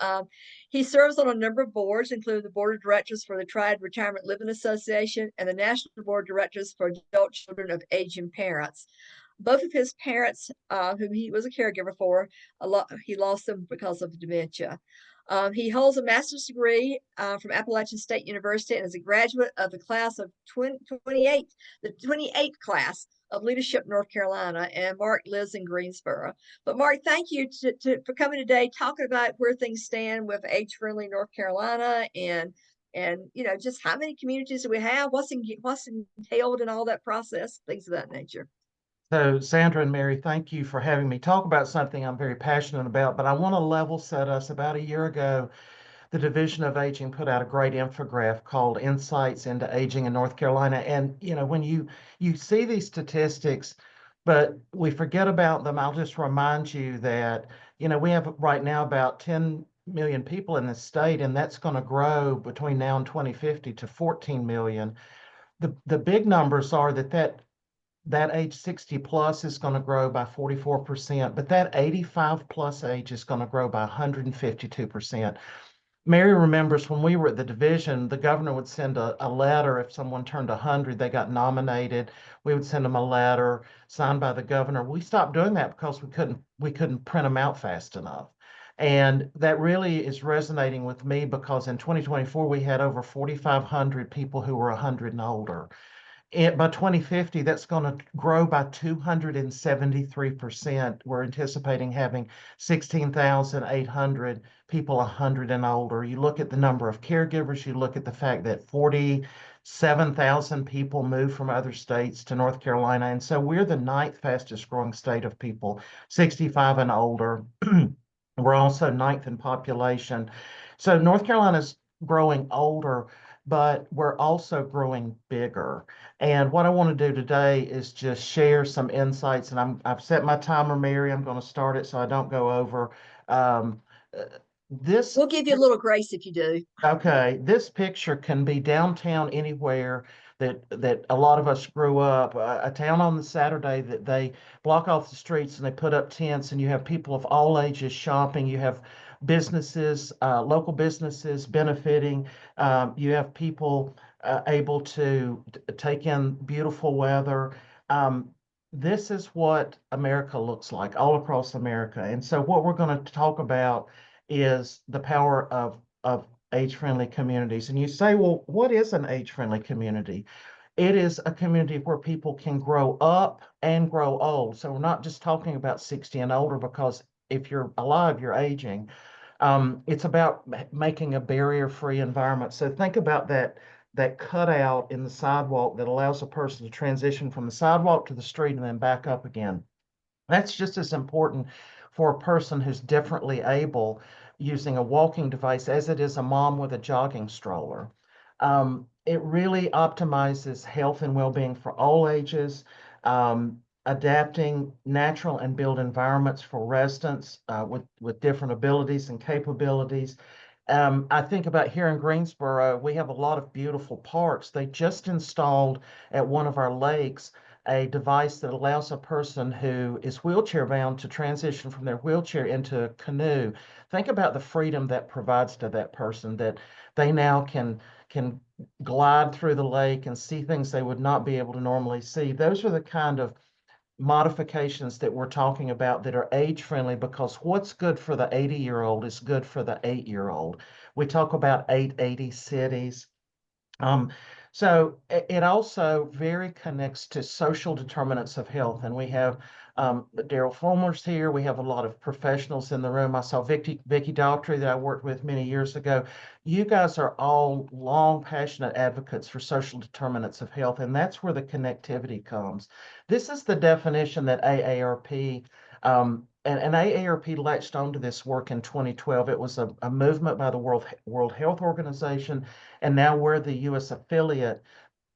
He serves on a number of boards, including the board of directors for the Triad Retirement Living Association and the National Board of Directors for Adult Children of Aging Parents. Both of his parents, whom he was a caregiver for, he lost them because of dementia. He holds a master's degree from Appalachian State University and is a graduate of the class of 28, the 28th class of Leadership North Carolina. And Mark lives in Greensboro. But Mark, thank you for coming today, talking about where things stand with age-friendly North Carolina and just how many communities do we have, what's entailed in all that process, things of that nature. So, Sandra and Mary, thank you for having me talk about something I'm very passionate about, but I want to level set us. About a year ago, the Division of Aging put out a great infographic called Insights into Aging in North Carolina. And, when you see these statistics, but we forget about them, I'll just remind you that, we have right now about 10 million people in the state, and that's going to grow between now and 2050 to 14 million. The big numbers are that age 60 plus is going to grow by 44%, but that 85 plus age is going to grow by 152%. Mary remembers when we were at the division, the governor would send a letter if someone turned 100, they got nominated. We would send them a letter signed by the governor. We stopped doing that because we couldn't print them out fast enough. And that really is resonating with me because in 2024, we had over 4,500 people who were 100 and older. By 2050, that's going to grow by 273%. We're anticipating having 16,800 people 100 and older. You look at the number of caregivers, you look at the fact that 47,000 people moved from other states to North Carolina. And so we're the ninth fastest growing state of people 65 and older. We're also ninth in population. So North Carolina's growing older, but we're also growing bigger. And what I want to do today is just share some insights. And I've set my timer, Mary. I'm going to start it so I don't go over. Um, uh, this We'll give you a little grace if you do. Okay, this picture can be downtown anywhere that a lot of us grew up. A town on the Saturday that they block off the streets and they put up tents, and you have people of all ages shopping. You have businesses, local businesses benefiting. You have people able to take in beautiful weather. Um, this is what America looks like all across America. And so, what we're going to talk about is the power of age-friendly communities. And you say, well, what is an age-friendly community? It is a community where people can grow up and grow old. So we're not just talking about 60 and older, because if you're alive, you're aging. It's about making a barrier-free environment. So think about that cutout in the sidewalk that allows a person to transition from the sidewalk to the street and then back up again. That's just as important for a person who's differently able using a walking device as it is a mom with a jogging stroller. It really optimizes health and well-being for all ages, adapting natural and built environments for residents with different abilities and capabilities. I think about here in Greensboro, we have a lot of beautiful parks. They just installed at one of our lakes a device that allows a person who is wheelchair bound to transition from their wheelchair into a canoe. Think about the freedom that provides to that person, that they now can glide through the lake and see things they would not be able to normally see. Those are the kind of modifications that we're talking about that are age friendly, because what's good for the 80-year-old is good for the 8-year-old. We talk about 880 cities. Um, so it also very connects to social determinants of health. And we have Daryl Fulmer's here. We have a lot of professionals in the room. I saw Vicky Daughtry that I worked with many years ago. You guys are all long, passionate advocates for social determinants of health, and that's where the connectivity comes. This is the definition that AARP and AARP latched onto this work in 2012. It was a movement by the World Health Organization, and now we're the U.S. affiliate,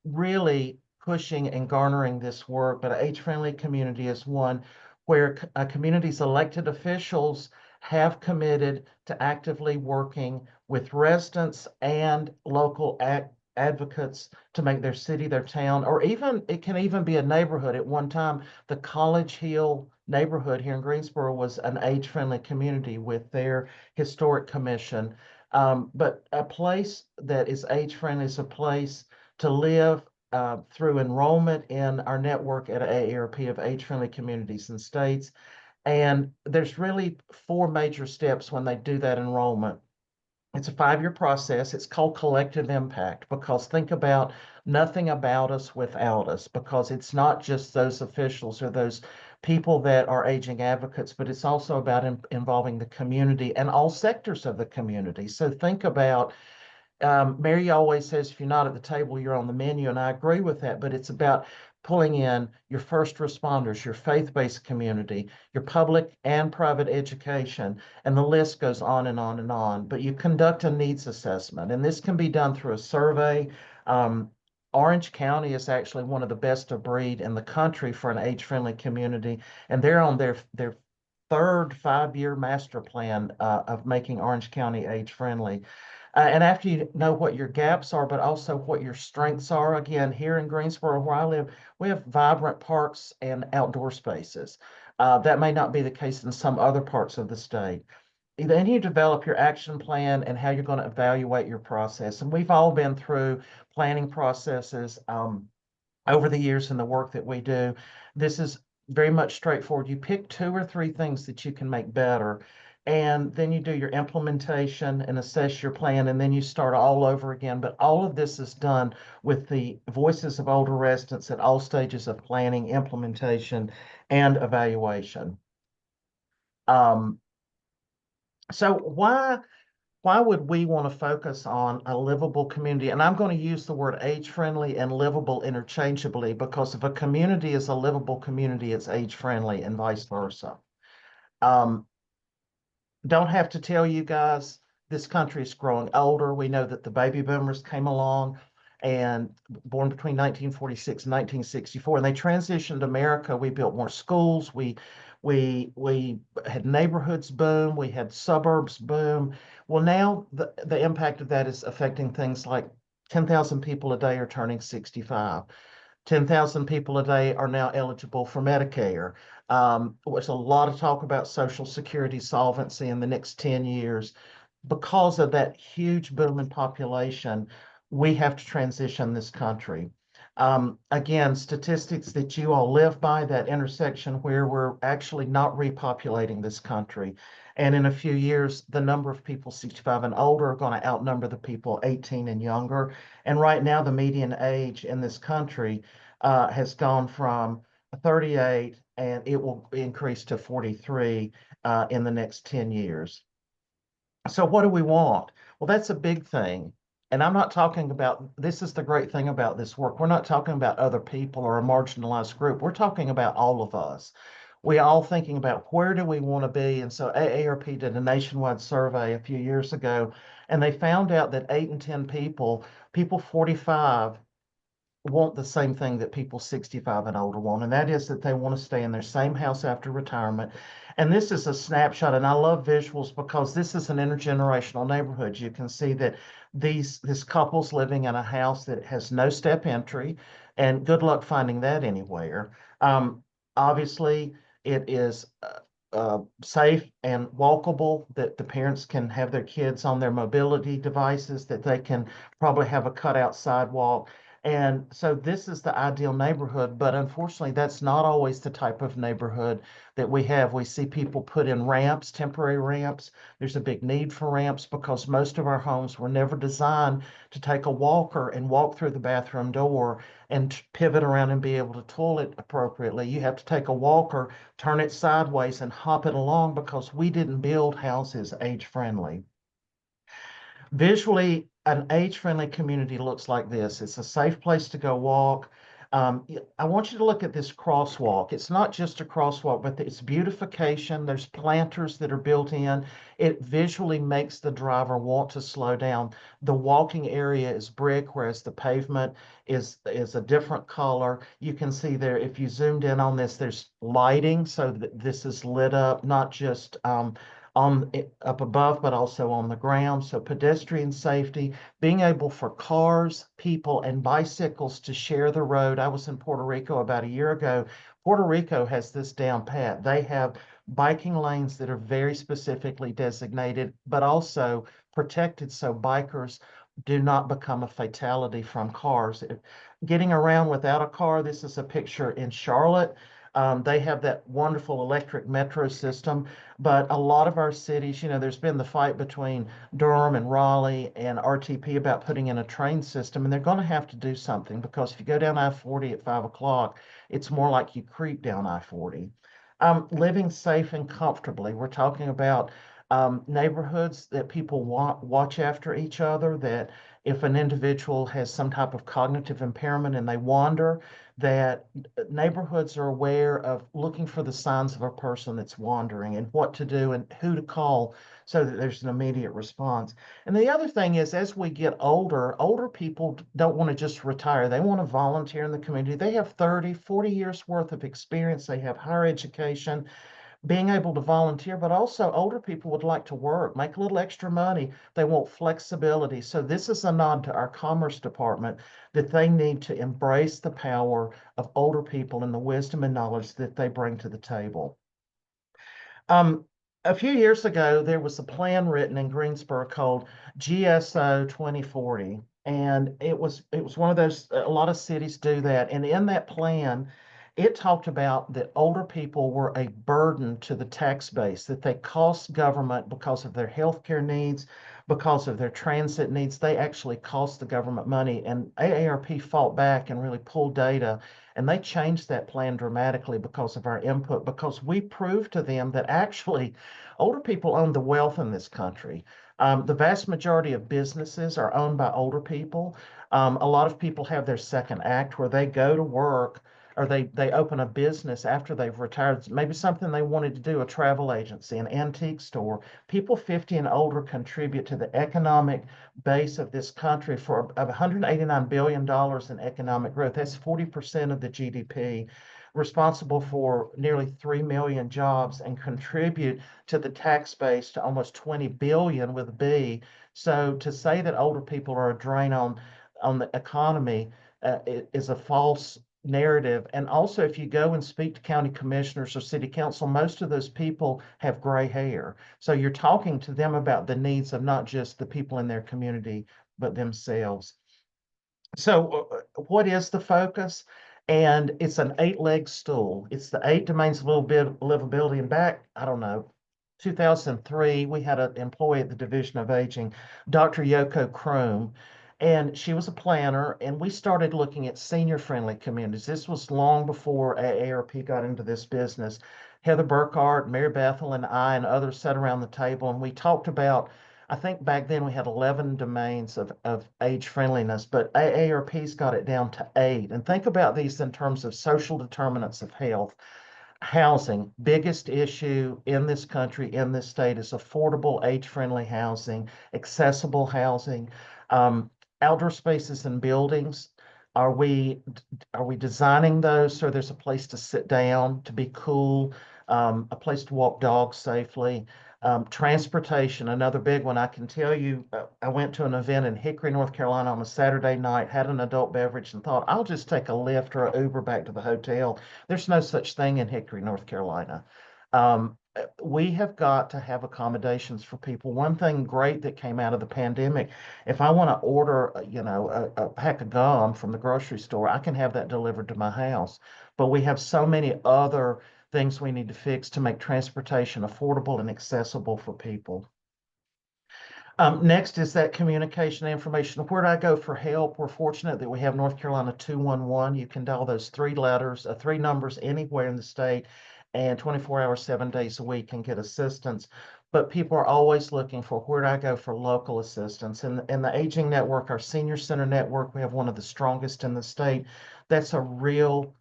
really pushing and garnering this work. But an age-friendly community is one where a community's elected officials have committed to actively working with residents and local advocates to make their city, their town, or even it can even be a neighborhood. At one time, the College Hill neighborhood here in Greensboro was an age-friendly community with their historic commission. But a place that is age-friendly is a place to live through enrollment in our network at AARP of age-friendly communities and states. And there's really four major steps when they do that enrollment. It's a 5-year process. It's called collective impact because think about nothing about us without us, because it's not just those officials or those people that are aging advocates, but it's also about involving the community and all sectors of the community. So think about Mary always says, if you're not at the table, you're on the menu. And I agree with that, but it's about pulling in your first responders, your faith-based community, your public and private education, and the list goes on and on and on. But you conduct a needs assessment, and this can be done through a survey. Um, Orange County is actually one of the best of breed in the country for an age-friendly community, and they're on their third 5-year master plan of making Orange County age-friendly. And after you know what your gaps are, but also what your strengths are, again, here in Greensboro, where I live, we have vibrant parks and outdoor spaces. That may not be the case in some other parts of the state. Then you develop your action plan and how you're going to evaluate your process. And we've all been through planning processes. Over the years in the work that we do. This is very much straightforward. You pick 2 or 3 things that you can make better, and then you do your implementation and assess your plan, and then you start all over again. But all of this is done with the voices of older residents at all stages of planning, implementation, and evaluation. Um, so why would we want to focus on a livable community? And I'm going to use the word age-friendly and livable interchangeably, because if a community is a livable community, it's age-friendly and vice versa. Um, don't have to tell you guys, this country is growing older. We know that the baby boomers came along and born between 1946 and 1964, and they transitioned America. We built more schools. We had neighborhoods boom. We had suburbs boom. Well, now the impact of that is affecting things like 10,000 people a day are turning 65. 10,000 people a day are now eligible for Medicare. There's a lot of talk about Social Security solvency in the next 10 years. Because of that huge boom in population, we have to transition this country. Again, statistics that you all live by, that intersection where we're actually not repopulating this country. And in a few years, the number of people 65 and older are going to outnumber the people 18 and younger. And right now, the median age in this country has gone from 38, and it will increase to 43 in the next 10 years. So what do we want? Well, that's a big thing. And I'm not talking about, this is the great thing about this work. We're not talking about other people or a marginalized group. We're talking about all of us. We all thinking about where do we want to be? And so AARP did a nationwide survey a few years ago, and they found out that 8 in 10 people 45 want the same thing that people 65 and older want, and that is that they want to stay in their same house after retirement. And this is a snapshot, and I love visuals because this is an intergenerational neighborhood. You can see that this couple's living in a house that has no step entry, and good luck finding that anywhere. Obviously, it is safe and walkable, that the parents can have their kids on their mobility devices, that they can probably have a cutout sidewalk. And so this is the ideal neighborhood, but unfortunately, that's not always the type of neighborhood that we have. We see people put in ramps, temporary ramps. There's a big need for ramps because most of our homes were never designed to take a walker and walk through the bathroom door and pivot around and be able to toilet appropriately. You have to take a walker, turn it sideways, and hop it along because we didn't build houses age-friendly. Visually, an age-friendly community looks like this. It's a safe place to go walk. I want you to look at this crosswalk. It's not just a crosswalk, but it's beautification. There's planters that are built in. It visually makes the driver want to slow down. The walking area is brick, whereas the pavement is a different color. You can see there, if you zoomed in on this, there's lighting, so that this is lit up, not just up above, but also on the ground. So pedestrian safety, being able for cars, people, and bicycles to share the road. I was in Puerto Rico about a year ago. Puerto Rico has this down pat. They have biking lanes that are very specifically designated, but also protected so bikers do not become a fatality from cars. Getting around without a car, this is a picture in Charlotte. They have that wonderful electric metro system, but a lot of our cities, there's been the fight between Durham and Raleigh and RTP about putting in a train system, and they're going to have to do something because if you go down I-40 at 5 o'clock, it's more like you creep down I-40. Living safe and comfortably. We're talking about neighborhoods that people watch after each other, that if an individual has some type of cognitive impairment and they wander, that neighborhoods are aware of looking for the signs of a person that's wandering and what to do and who to call so that there's an immediate response. And the other thing is, as we get older, older people don't want to just retire. They want to volunteer in the community. They have 30, 40 years worth of experience. They have higher education, being able to volunteer, but also older people would like to work, make a little extra money. They want flexibility. So this is a nod to our Commerce Department that they need to embrace the power of older people and the wisdom and knowledge that they bring to the table. A few years ago, there was a plan written in Greensboro called GSO 2040. And it was one of those, a lot of cities do that. And in that plan, it talked about that older people were a burden to the tax base, that they cost government because of their healthcare needs, because of their transit needs. They actually cost the government money. And AARP fought back and really pulled data, and they changed that plan dramatically because of our input, because we proved to them that actually older people own the wealth in this country. The vast majority of businesses are owned by older people. A lot of people have their second act where they go to work or they open a business after they've retired, maybe something they wanted to do, a travel agency, an antique store. People 50 and older contribute to the economic base of this country for $189 billion in economic growth. That's 40% of the GDP, responsible for nearly 3 million jobs and contribute to the tax base to almost 20 billion with a B. So to say that older people are a drain on the economy is a false narrative. And also, if you go and speak to county commissioners or city council, most of those people have gray hair. So you're talking to them about the needs of not just the people in their community, but themselves. So what is the focus? And it's an 8-leg stool. It's the 8 domains of livability. And back, I don't know, 2003, we had an employee at the Division of Aging, Dr. Yoko Kroom, and she was a planner, and we started looking at senior-friendly communities. This was long before AARP got into this business. Heather Burkhart, Mary Bethel, and I and others sat around the table, and we talked about, I think back then we had 11 domains of age friendliness, but AARP's got it down to 8. And think about these in terms of social determinants of health. Housing, biggest issue in this country, in this state, is affordable, age-friendly housing, accessible housing, outdoor spaces and buildings. Are we designing those so there's a place to sit down, to be cool, a place to walk dogs safely? Transportation, another big one. I can tell you, I went to an event in Hickory, North Carolina on a Saturday night, had an adult beverage, and thought, I'll just take a Lyft or an Uber back to the hotel. There's no such thing in Hickory, North Carolina. We have got to have accommodations for people. One thing great that came out of the pandemic, if I want to order, a pack of gum from the grocery store, I can have that delivered to my house. But we have so many other things we need to fix to make transportation affordable and accessible for people. Next is that communication information. Where do I go for help? We're fortunate that we have North Carolina 211. You can dial those 3 letters, 3 numbers anywhere in the state, and 24 hours, 7 days a week and get assistance. But people are always looking for where do I go for local assistance. And the Aging Network, our senior center network, we have one of the strongest in the state. That's a real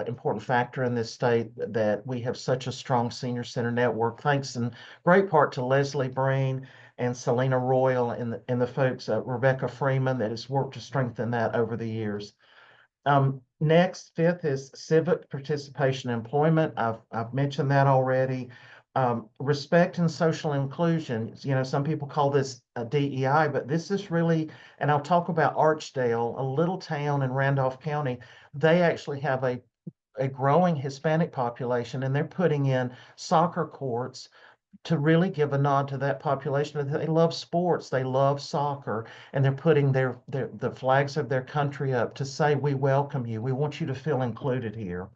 important factor in this state, that we have such a strong senior center network, thanks in great part to Leslie Breen and Selena Royal and the folks, Rebecca Freeman, that has worked to strengthen that over the years. Next, 5th is civic participation and employment. I've mentioned that already. Respect and social inclusion. Some people call this a DEI, but this is really, and I'll talk about Archdale, a little town in Randolph County. They actually have a growing Hispanic population, and they're putting in soccer courts to really give a nod to that population. They love sports, they love soccer, and they're putting the flags of their country up to say, we welcome you, we want you to feel included here.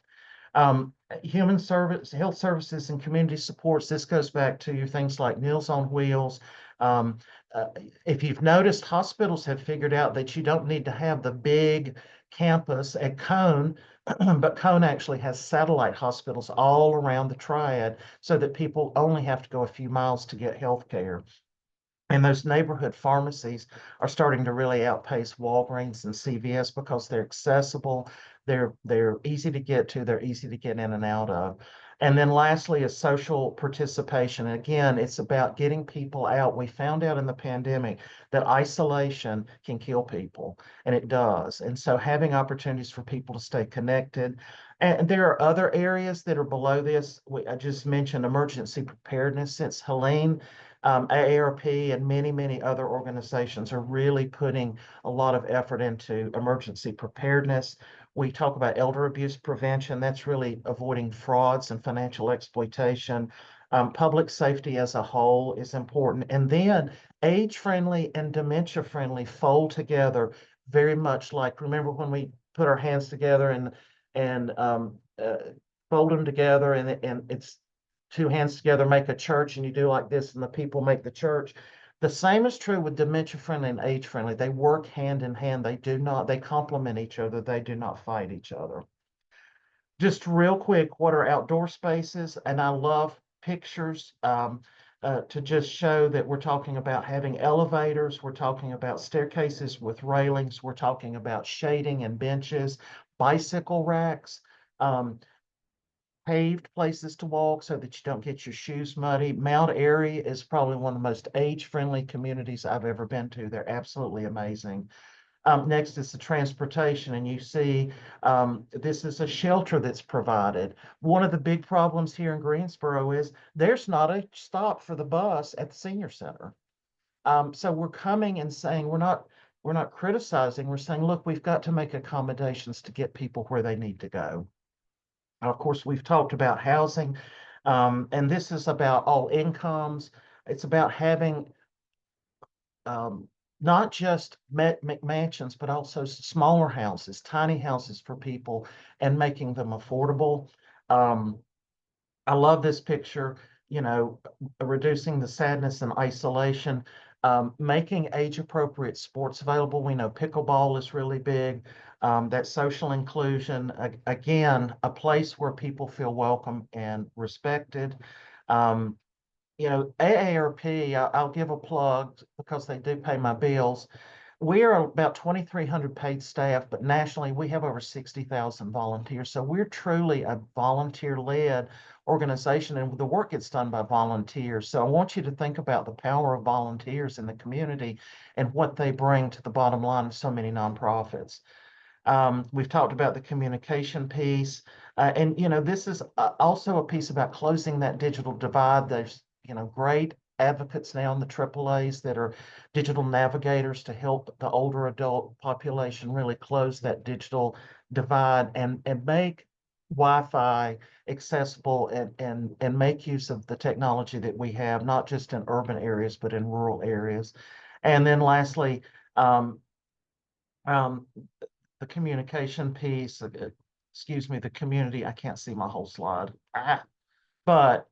Human service, health services and community supports. This goes back to your things like Meals on Wheels. Um, uh, if you've noticed, hospitals have figured out that you don't need to have the big campus at Cone, but Cone actually has satellite hospitals all around the triad so that people only have to go a few miles to get health care. And those neighborhood pharmacies are starting to really outpace Walgreens and CVS because they're accessible, they're easy to get to, they're easy to get in and out of. And then lastly is social participation. Again, it's about getting people out. We found out in the pandemic that isolation can kill people, and it does. And so having opportunities for people to stay connected. And there are other areas that are below this. I just mentioned emergency preparedness. Since Helene, AARP and many, many other organizations are really putting a lot of effort into emergency preparedness. We talk about elder abuse prevention. That's really avoiding frauds and financial exploitation. Public safety as a whole is important. And then age-friendly and dementia-friendly fold together very much like, remember when we put our hands together and fold them together and it's two hands together make a church, and you do like this, and the people make the church. The same is true with dementia friendly and age friendly. They work hand in hand. They complement each other. They do not fight each other. Just real quick, what are outdoor spaces? And I love pictures to just show that we're talking about having elevators. We're talking about staircases with railings. We're talking about shading and benches, bicycle racks. Paved places to walk so that you don't get your shoes muddy. Mount Airy is probably one of the most age-friendly communities I've ever been to. They're absolutely amazing. Next is the transportation, and you see this is a shelter that's provided. One of the big problems here in Greensboro is there's not a stop for the bus at the senior center. So we're coming and saying we're not criticizing. We're saying, look, we've got to make accommodations to get people where they need to go. Of course, we've talked about housing, and this is about all incomes. It's about having um, not just McMansions, but also smaller houses, tiny houses for people, and making them affordable. Um, I love this picture, you know, reducing the sadness and isolation, making age-appropriate sports available. We know pickleball is really big. That social inclusion, again, a place where people feel welcome and respected. Um, you know, AARP, I'll give a plug because they do pay my bills. We are about 2,300 paid staff, but nationally we have over 60,000 volunteers. So we're truly a volunteer-led organization, and the work gets done by volunteers. So I want you to think about the power of volunteers in the community and what they bring to the bottom line of so many nonprofits. We've talked about the communication piece, and you know this is also a piece about closing that digital divide. There's great advocates now in the AAAs that are digital navigators to help the older adult population really close that digital divide and make Wi-Fi accessible and make use of the technology that we have, not just in urban areas, but in rural areas. And then lastly, um, um, the communication piece, excuse me, the community, I can't see my whole slide. But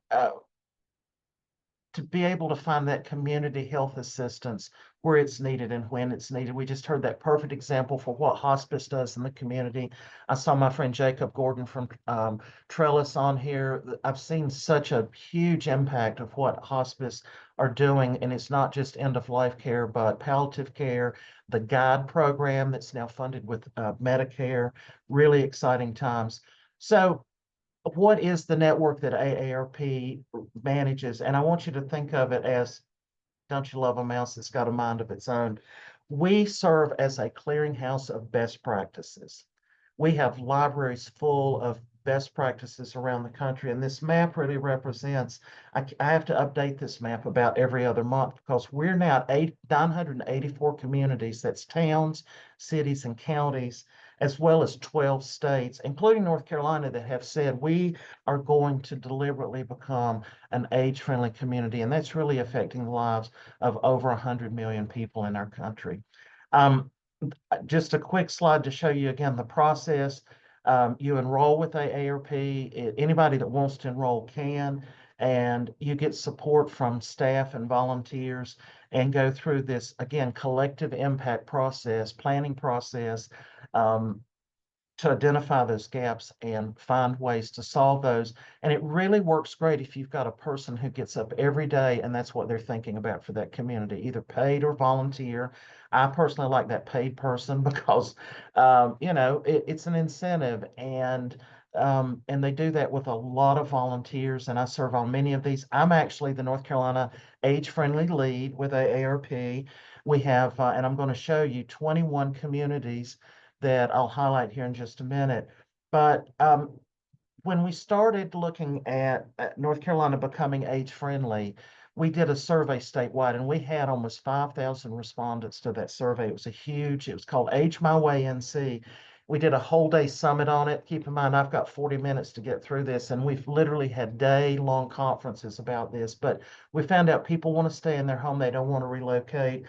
to be able to find that community health assistance where it's needed and when it's needed. We just heard that perfect example for what hospice does in the community. I saw my friend Jacob Gordon from Trellis on here. I've seen such a huge impact of what hospice are doing, and it's not just end-of-life care, but palliative care, the GUIDE program that's now funded with Medicare, really exciting times. So what is the network that AARP manages? And I want you to think of it as, don't you love a mouse that's got a mind of its own? We serve as a clearinghouse of best practices. We have libraries full of best practices around the country, and this map really represents, I have to update this map about every other month because we're now at 984 communities, that's towns, cities, and counties, as well as 12 states, including North Carolina, that have said we are going to deliberately become an age-friendly community, and that's really affecting the lives of over 100 million people in our country. Just a quick slide to show you again the process. You enroll with AARP. Anybody that wants to enroll can, and you get support from staff and volunteers and go through this, again, collective impact process, planning process, um, to identify those gaps and find ways to solve those. And it really works great if you've got a person who gets up every day and that's what they're thinking about for that community, either paid or volunteer. I personally like that paid person because, it's an incentive, and they do that with a lot of volunteers. And I serve on many of these. I'm actually the North Carolina Age-Friendly Lead with AARP. We have, and I'm going to show you 21 communities that I'll highlight here in just a minute. But when we started looking at North Carolina becoming age-friendly, we did a survey statewide, and we had almost 5,000 respondents to that survey. It was called Age My Way NC. We did a whole day summit on it. Keep in mind, I've got 40 minutes to get through this, and we've literally had day-long conferences about this. But we found out people want to stay in their home. They don't want to relocate.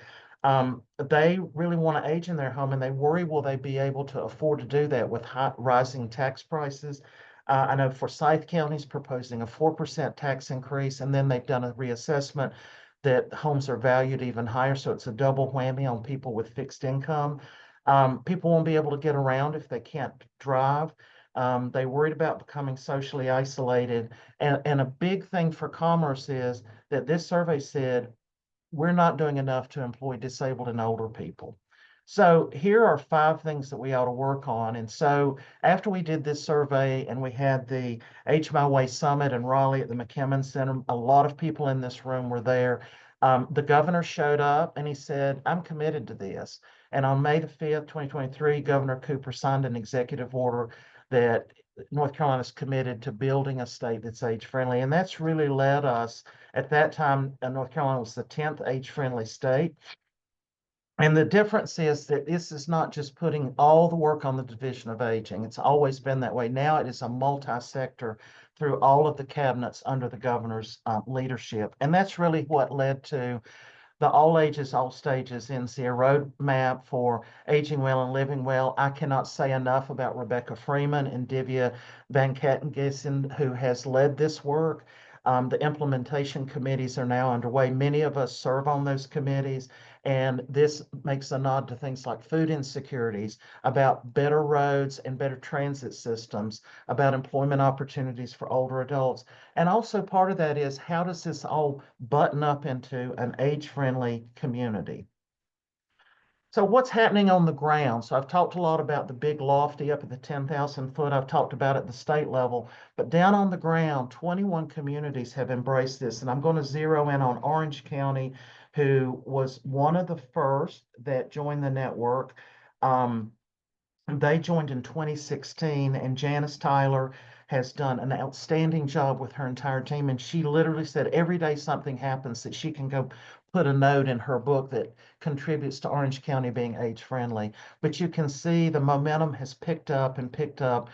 They really want to age in their home, and they worry, will they be able to afford to do that with rising tax prices? I know Forsyth County is proposing a 4% tax increase, and then they've done a reassessment that homes are valued even higher. So it's a double whammy on people with fixed income. People won't be able to get around if they can't drive. They worried about becoming socially isolated. And a big thing for commerce is that this survey said we're not doing enough to employ disabled and older people. So here are 5 things that we ought to work on. And so after we did this survey and we had the Age My Way Summit in Raleigh at the McKimmon Center, a lot of people in this room were there. The governor showed up and he said, I'm committed to this. And on May the 5th, 2023, Governor Cooper signed an executive order that North Carolina is committed to building a state that's age friendly. And that's really led us. At that time, North Carolina was the 10th age-friendly state. And the difference is that this is not just putting all the work on the Division of Aging. It's always been that way. Now it is a multi-sector through all of the cabinets under the governor's leadership. And that's really what led to the All Ages, All Stages NCCOA roadmap for aging well and living well. I cannot say enough about Rebecca Freeman and Divya Van Kattengissen, who has led this work. The implementation committees are now underway. Many of us serve on those committees, and this makes a nod to things like food insecurities, about better roads and better transit systems, about employment opportunities for older adults. And also part of that is, how does this all button up into an age-friendly community? So what's happening on the ground? So I've talked a lot about the big lofty up at the 10,000 foot. I've talked about at the state level, but down on the ground, 21 communities have embraced this. And I'm going to zero in on Orange County, who was one of the first that joined the network. They joined in 2016, and Janice Tyler has done an outstanding job with her entire team. And she literally said every day something happens that she can go put a note in her book that contributes to Orange County being age friendly. But you can see the momentum has picked up and picked up.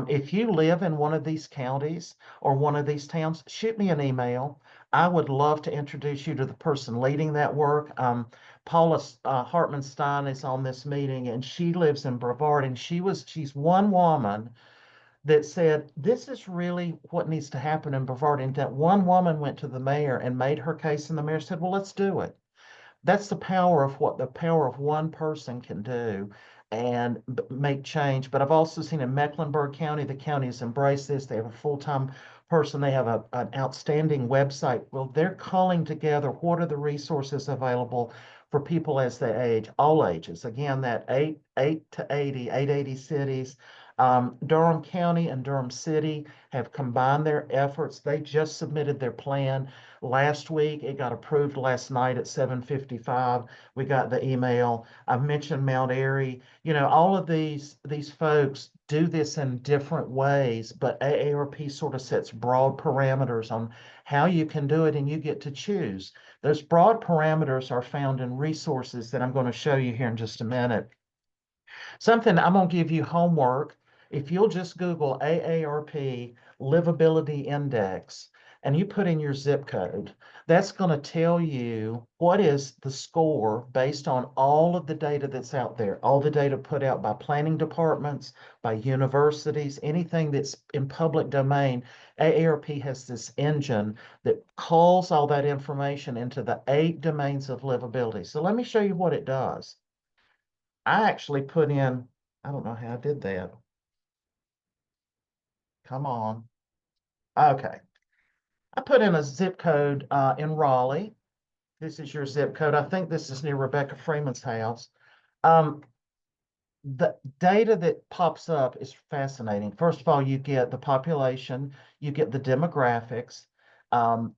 If you live in one of these counties or one of these towns, shoot me an email. I would love to introduce you to the person leading that work. Paula Hartman Stein is on this meeting, and she lives in Brevard, and she's one woman that said, this is really what needs to happen in Brevard. And that one woman went to the mayor and made her case, and the mayor said, well, let's do it. That's the power of what the power of one person can do and make change. But I've also seen in Mecklenburg County, the county has embraced this. They have a full-time person. They have an outstanding website. Well, they're calling together what are the resources available for people as they age, all ages. Again, that 8 to 80, 880 cities. Durham County and Durham City have combined their efforts. They just submitted their plan last week. It got approved last night at 7:55. We got the email. I've mentioned Mount Airy. All of these folks do this in different ways, but AARP sort of sets broad parameters on how you can do it, and you get to choose. Those broad parameters are found in resources that I'm going to show you here in just a minute. Something I'm going to give you homework. If you'll just Google AARP Livability Index, and you put in your zip code, that's going to tell you what is the score based on all of the data that's out there, all the data put out by planning departments, by universities, anything that's in public domain. AARP has this engine that calls all that information into the 8 domains of livability. So let me show you what it does. I actually put in, I don't know how I did that. Come on. Okay. I put in a zip code in Raleigh. This is your zip code. I think this is near Rebecca Freeman's house. The data that pops up is fascinating. First of all, you get the population, you get the demographics,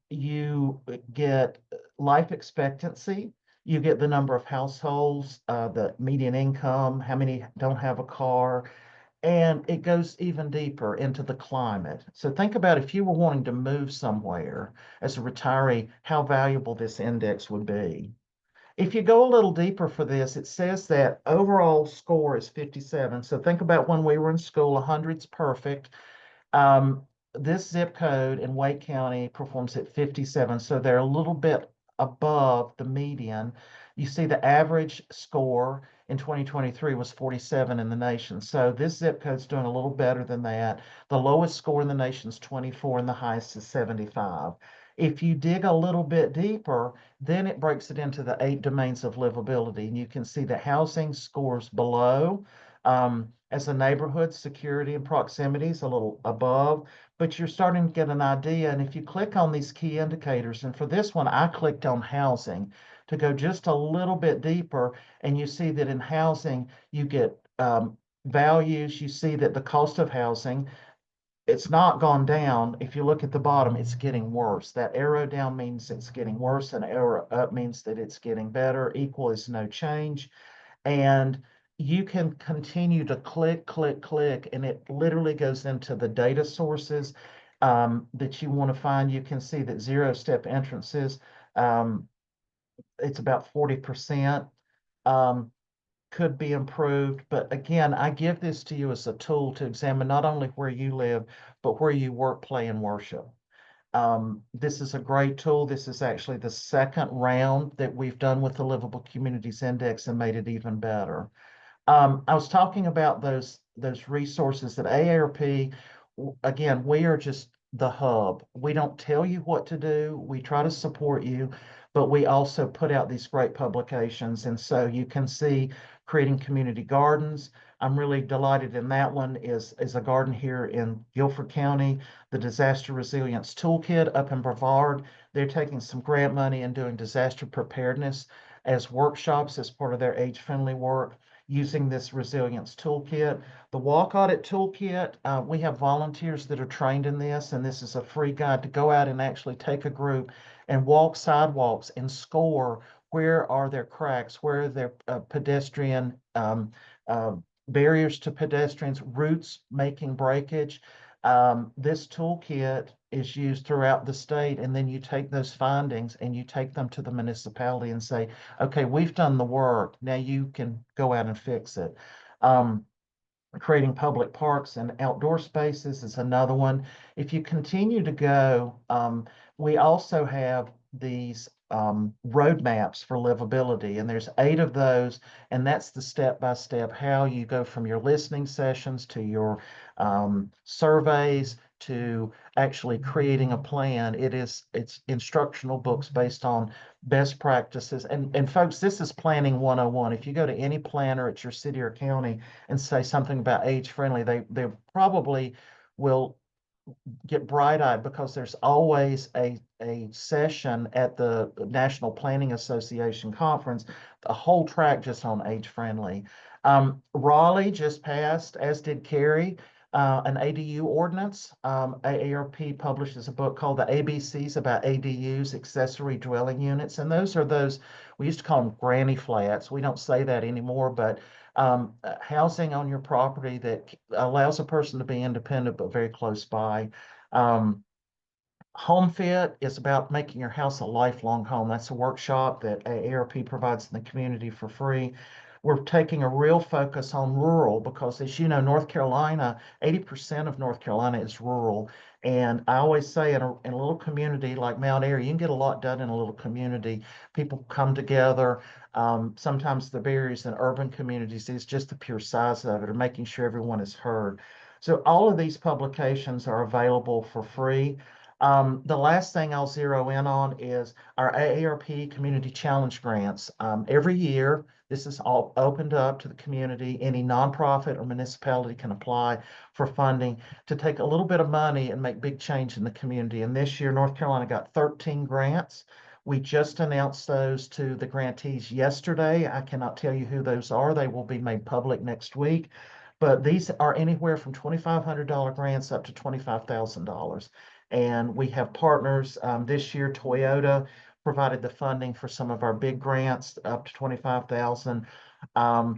you get life expectancy, you get the number of households, the median income, how many don't have a car, and it goes even deeper into the climate. So think about if you were wanting to move somewhere as a retiree, how valuable this index would be. If you go a little deeper for this, it says that overall score is 57. So think about when we were in school, 100's perfect. Um, this zip code in Wake County performs at 57, so they're a little bit above the median. You see the average score in 2023 was 47 in the nation. So this zip code's doing a little better than that. The lowest score in the nation is 24 and the highest is 75. If you dig a little bit deeper, then it breaks it into the 8 domains of livability. And you can see the housing scores below. As a neighborhood, security and proximity is a little above, but you're starting to get an idea. And if you click on these key indicators, and for this one, I clicked on housing to go just a little bit deeper, and you see that in housing, you get values. You see that the cost of housing, it's not gone down. If you look at the bottom, it's getting worse. That arrow down means it's getting worse, and arrow up means that it's getting better. Equal is no change. And you can continue to click, click, click, and it literally goes into the data sources that you want to find. You can see that zero-step entrances, it's about 40%. Could be improved. But again, I give this to you as a tool to examine not only where you live, but where you work, play, and worship. This is a great tool. This is actually the second round that we've done with the Livable Communities Index and made it even better. I was talking about those resources at AARP. Again, we are just the hub. We don't tell you what to do. We try to support you, but we also put out these great publications. And so you can see creating community gardens. I'm really delighted in that one is a garden here in Guilford County, the Disaster Resilience Toolkit up in Brevard. They're taking some grant money and doing disaster preparedness as workshops as part of their age-friendly work using this resilience toolkit. The walk audit toolkit, we have volunteers that are trained in this, and this is a free guide to go out and actually take a group and walk sidewalks and score where are there cracks, where are there pedestrian barriers to pedestrians, routes making breakage. This toolkit is used throughout the state, and then you take those findings and you take them to the municipality and say, okay, we've done the work. Now you can go out and fix it. Creating public parks and outdoor spaces is another one. If you continue to go, we also have these roadmaps for livability, and there's 8 of those, and that's the step-by-step how you go from your listening sessions to your surveys to actually creating a plan. It's instructional books based on best practices. And folks, this is planning 101. If you go to any planner at your city or county and say something about age friendly, they probably will get bright-eyed because there's always a session at the National Planning Association conference, a whole track just on age friendly. Raleigh just passed, as did Cary, an ADU ordinance. AARP publishes a book called The ABCs about ADUs, accessory dwelling units. And those are those, we used to call them granny flats. We don't say that anymore, but housing on your property that allows a person to be independent but very close by. Home Fit is about making your house a lifelong home. That's a workshop that AARP provides in the community for free. we're taking a real focus on rural because, as you know, North Carolina, 80% of North Carolina is rural. And I always say in a little community like Mount Airy, you can get a lot done in a little community. People come together. Sometimes the barriers in urban communities is just the pure size of it, or making sure everyone is heard. So all of these publications are available for free. The last thing I'll zero in on is our AARP Community Challenge grants. Every year, this is all opened up to the community. Any nonprofit or municipality can apply for funding to take a little bit of money and make big change in the community. And this year, North Carolina got 13 grants. We just announced those to the grantees yesterday. I cannot tell you who those are. They will be made public next week. But these are anywhere from $2,500 grants up to $25,000. And we have partners. This year, Toyota provided the funding for some of our big grants up to 25,000.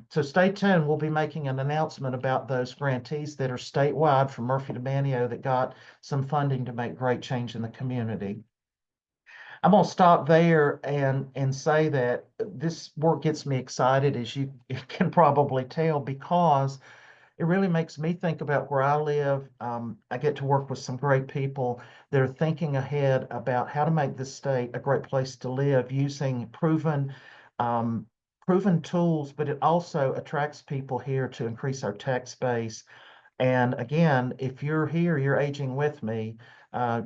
So stay tuned. We'll be making an announcement about those grantees that are statewide from Murphy to Manio that got some funding to make great change in the community. I'm gonna stop there and say that this work gets me excited, as you can probably tell, because it really makes me think about where I live. I get to work with some great people that are thinking ahead about how to make this state a great place to live using um, proven tools, but it also attracts people here to increase our tax base. And again, if you're here, you're aging with me. Now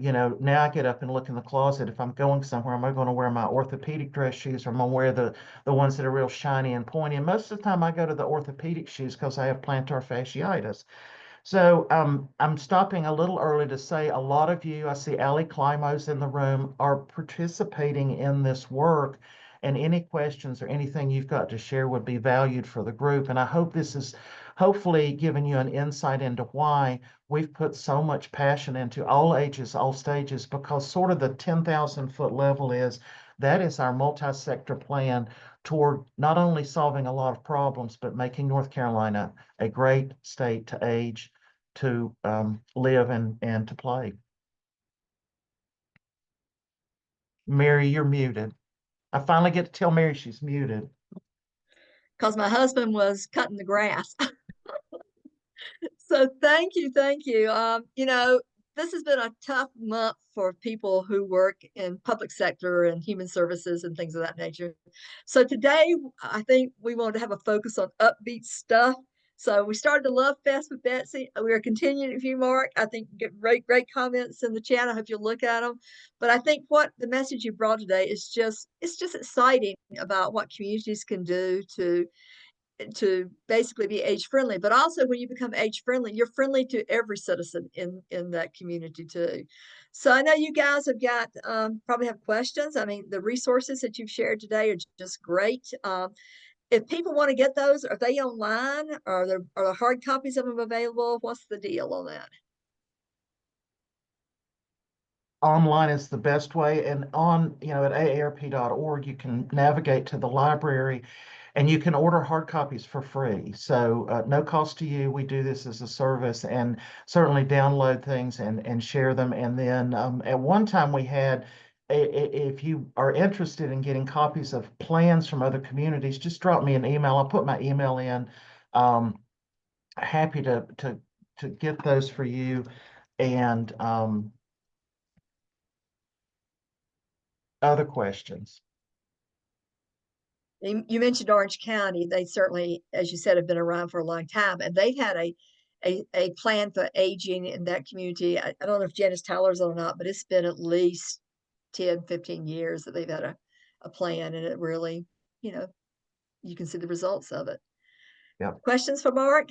I get up and look in the closet. If I'm going somewhere, am I going to wear my orthopedic dress shoes, or am I going to wear the ones that are real shiny and pointy? And most of the time I go to the orthopedic shoes because I have plantar fasciitis. So I'm stopping a little early to say a lot of you, I see Ali Climo's in the room, are participating in this work. And any questions or anything you've got to share would be valued for the group. And I hope this is hopefully giving you an insight into why we've put so much passion into all ages, all stages, because sort of the 10,000-foot level that is our multi-sector plan toward not only solving a lot of problems, but making North Carolina a great state to age, to live and to play. Mary, you're muted. I finally get to tell Mary she's muted. Because my husband was cutting the grass. So thank you, thank you. This has been a tough month for people who work in public sector and human services and things of that nature. So today, I think we wanted to have a focus on upbeat stuff. So we started the Love Fest with Betsy. We are continuing if you, Mark. I think you get great comments in the chat. I hope you'll look at them. But I think what the message you brought today is it's just exciting about what communities can do to basically be age friendly, but also when you become age friendly, you're friendly to every citizen in that community too. So I know you guys have got probably have questions. I mean, the resources that you've shared today are just great. If people want to get those, are they online? Are there hard copies of them available? What's the deal on that? Online is the best way. And at aarp.org, you can navigate to the library and you can order hard copies for free. So no cost to you. We do this as a service, and certainly download things and share them. And then at one time we had, if you are interested in getting copies of plans from other communities, just drop me an email. I'll put my email in. Happy to get those for you. And other questions? You mentioned Orange County. They certainly, as you said, have been around for a long time, and they've had a plan for aging in that community. I don't know if Janice Tyler's on or not, but it's been at least 10, 15 years that they've had a plan, and it really, you can see the results of it. Yep. Questions for Mark?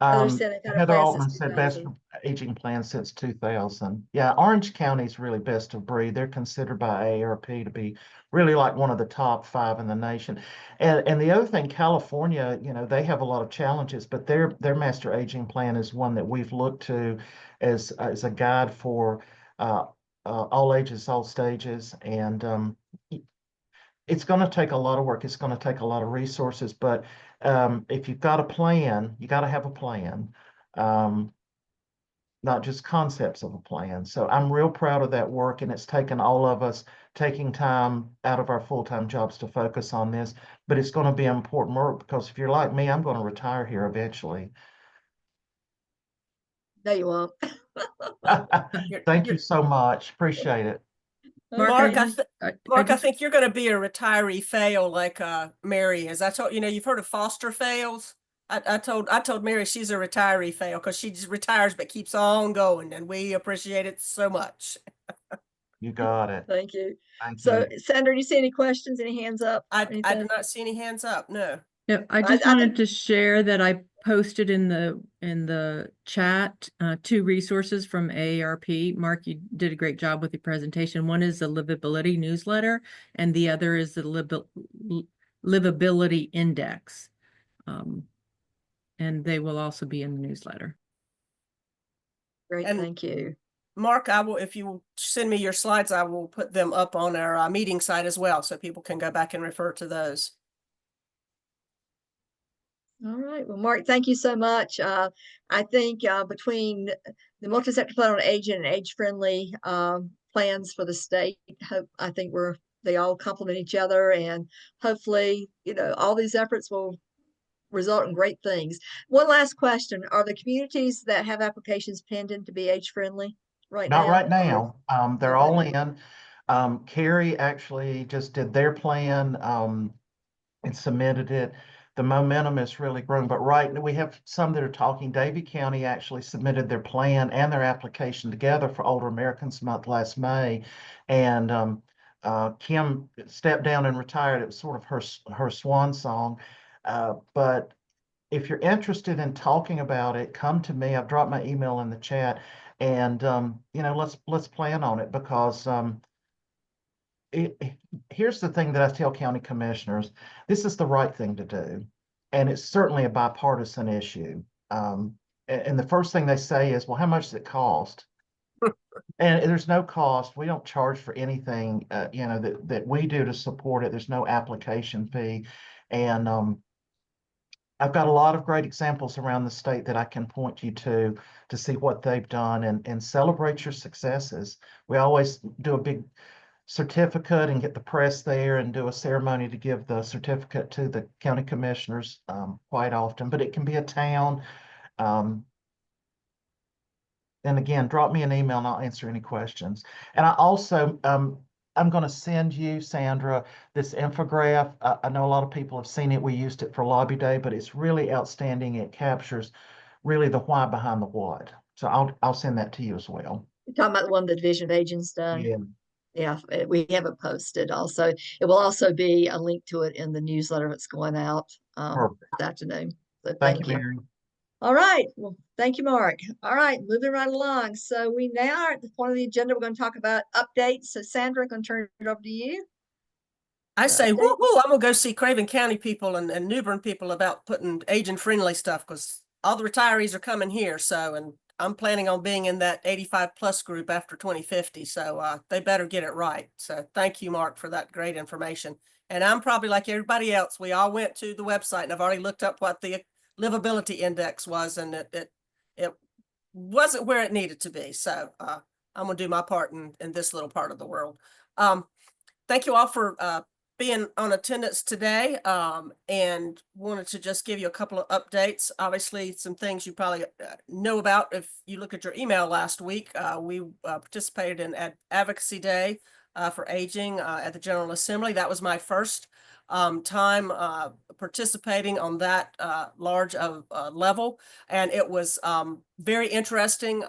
Heather Altman said best aging plan since 2000. Yeah, Orange County is really best of breed. They're considered by AARP to be really like one of the top 5 in the nation. And the other thing, California, they have a lot of challenges, but their master aging plan is one that we've looked to as a guide for all ages, all stages. And it's going to take a lot of work. It's going to take a lot of resources, but if you've got a plan, you got to have a plan. not just concepts of a plan. So I'm real proud of that work, and it's taken all of us taking time out of our full-time jobs to focus on this. But it's going to be important work because if you're like me, I'm going to retire here eventually. No, you won't. You're- Thank you're- you so much. Appreciate it. Mark, Mark, I just, Mark, I just, think you're going to be a retiree fail like Mary is. I told you've heard of foster fails. I told Mary she's a retiree fail because she just retires but keeps on going, and we appreciate it so much. You got it. Thank you. Thank So, you. Sandra, do you see any questions, any hands up? I do Anything? not see any hands up. No. yeah, I I just think- wanted to share that I posted in the chat, 2 resources from AARP. Mark, you did a great job with the presentation. One is the livability newsletter, and the other is the livability index. And they will also be in the newsletter. Great, And- thank you. Mark, I will, if you send me your slides, I will put them up on our meeting site as well, so people can go back and refer to those. All right. Well, Mark, thank you so much. I think between the multi-sector plan on aging and age-friendly plans for the state, I think they all complement each other, and hopefully, all these efforts will result in great things. One last question: are the communities that have applications pending to be age-friendly right now? Not right now. They're Okay. all in. Cary actually just did their plan and submitted it. The momentum has really grown, but we have some that are talking. Davie County actually submitted their plan and their application together for Older Americans Month last May, and Kim stepped down and retired. It was sort of her swan song, but if you're interested in talking about it, come to me. I've dropped my email in the chat, and let's plan on it because here's the thing that I tell county commissioners: this is the right thing to do, and it's certainly a bipartisan issue. And the first thing they say is, "Well, how much does it cost?" And there's no cost. We don't charge for anything, that we do to support it. There's no application fee, and I've got a lot of great examples around the state that I can point you to see what they've done and celebrate your successes. We always do a big certificate and get the press there and do a ceremony to give the certificate to the county commissioners quite often, but it can be a town. And again, drop me an email and I'll answer any questions. And I also, I'm going to send you, Sandra, this infographic. I know a lot of people have seen it. We used it for Lobby Day, but it's really outstanding. It captures really the why behind the what. So I'll send that to you as well. You're talking about the one the Division of Aging's done? Yeah. Yeah, we have it posted also. It will also be a link to it in the newsletter that's going out Perfect. this afternoon. So Thank you, Mary. All right. Well, thank you, Mark. All right, moving right along. So we now are at the point of the agenda. We're going to talk about updates. So Sandra, I'm going to turn it over to you. I say, update. woo-hoo, I'm gonna go see Craven County people and New Bern people about putting aging-friendly stuff, because all the retirees are coming here, and I'm planning on being in that 85+ group after 2050, so they better get it right. So thank you, Mark, for that great information. And I'm probably like everybody else. We all went to the website, and I've already looked up what the livability index was, and it wasn't where it needed to be. So I'm gonna do my part in this little part of the world. Thank you all for being on attendance today, and wanted to just give you a couple of updates. Obviously, some things you probably know about if you look at your email last week. We participated in Advocacy Day for Aging at the General Assembly. That was my first time participating on that large of level, and it was very interesting.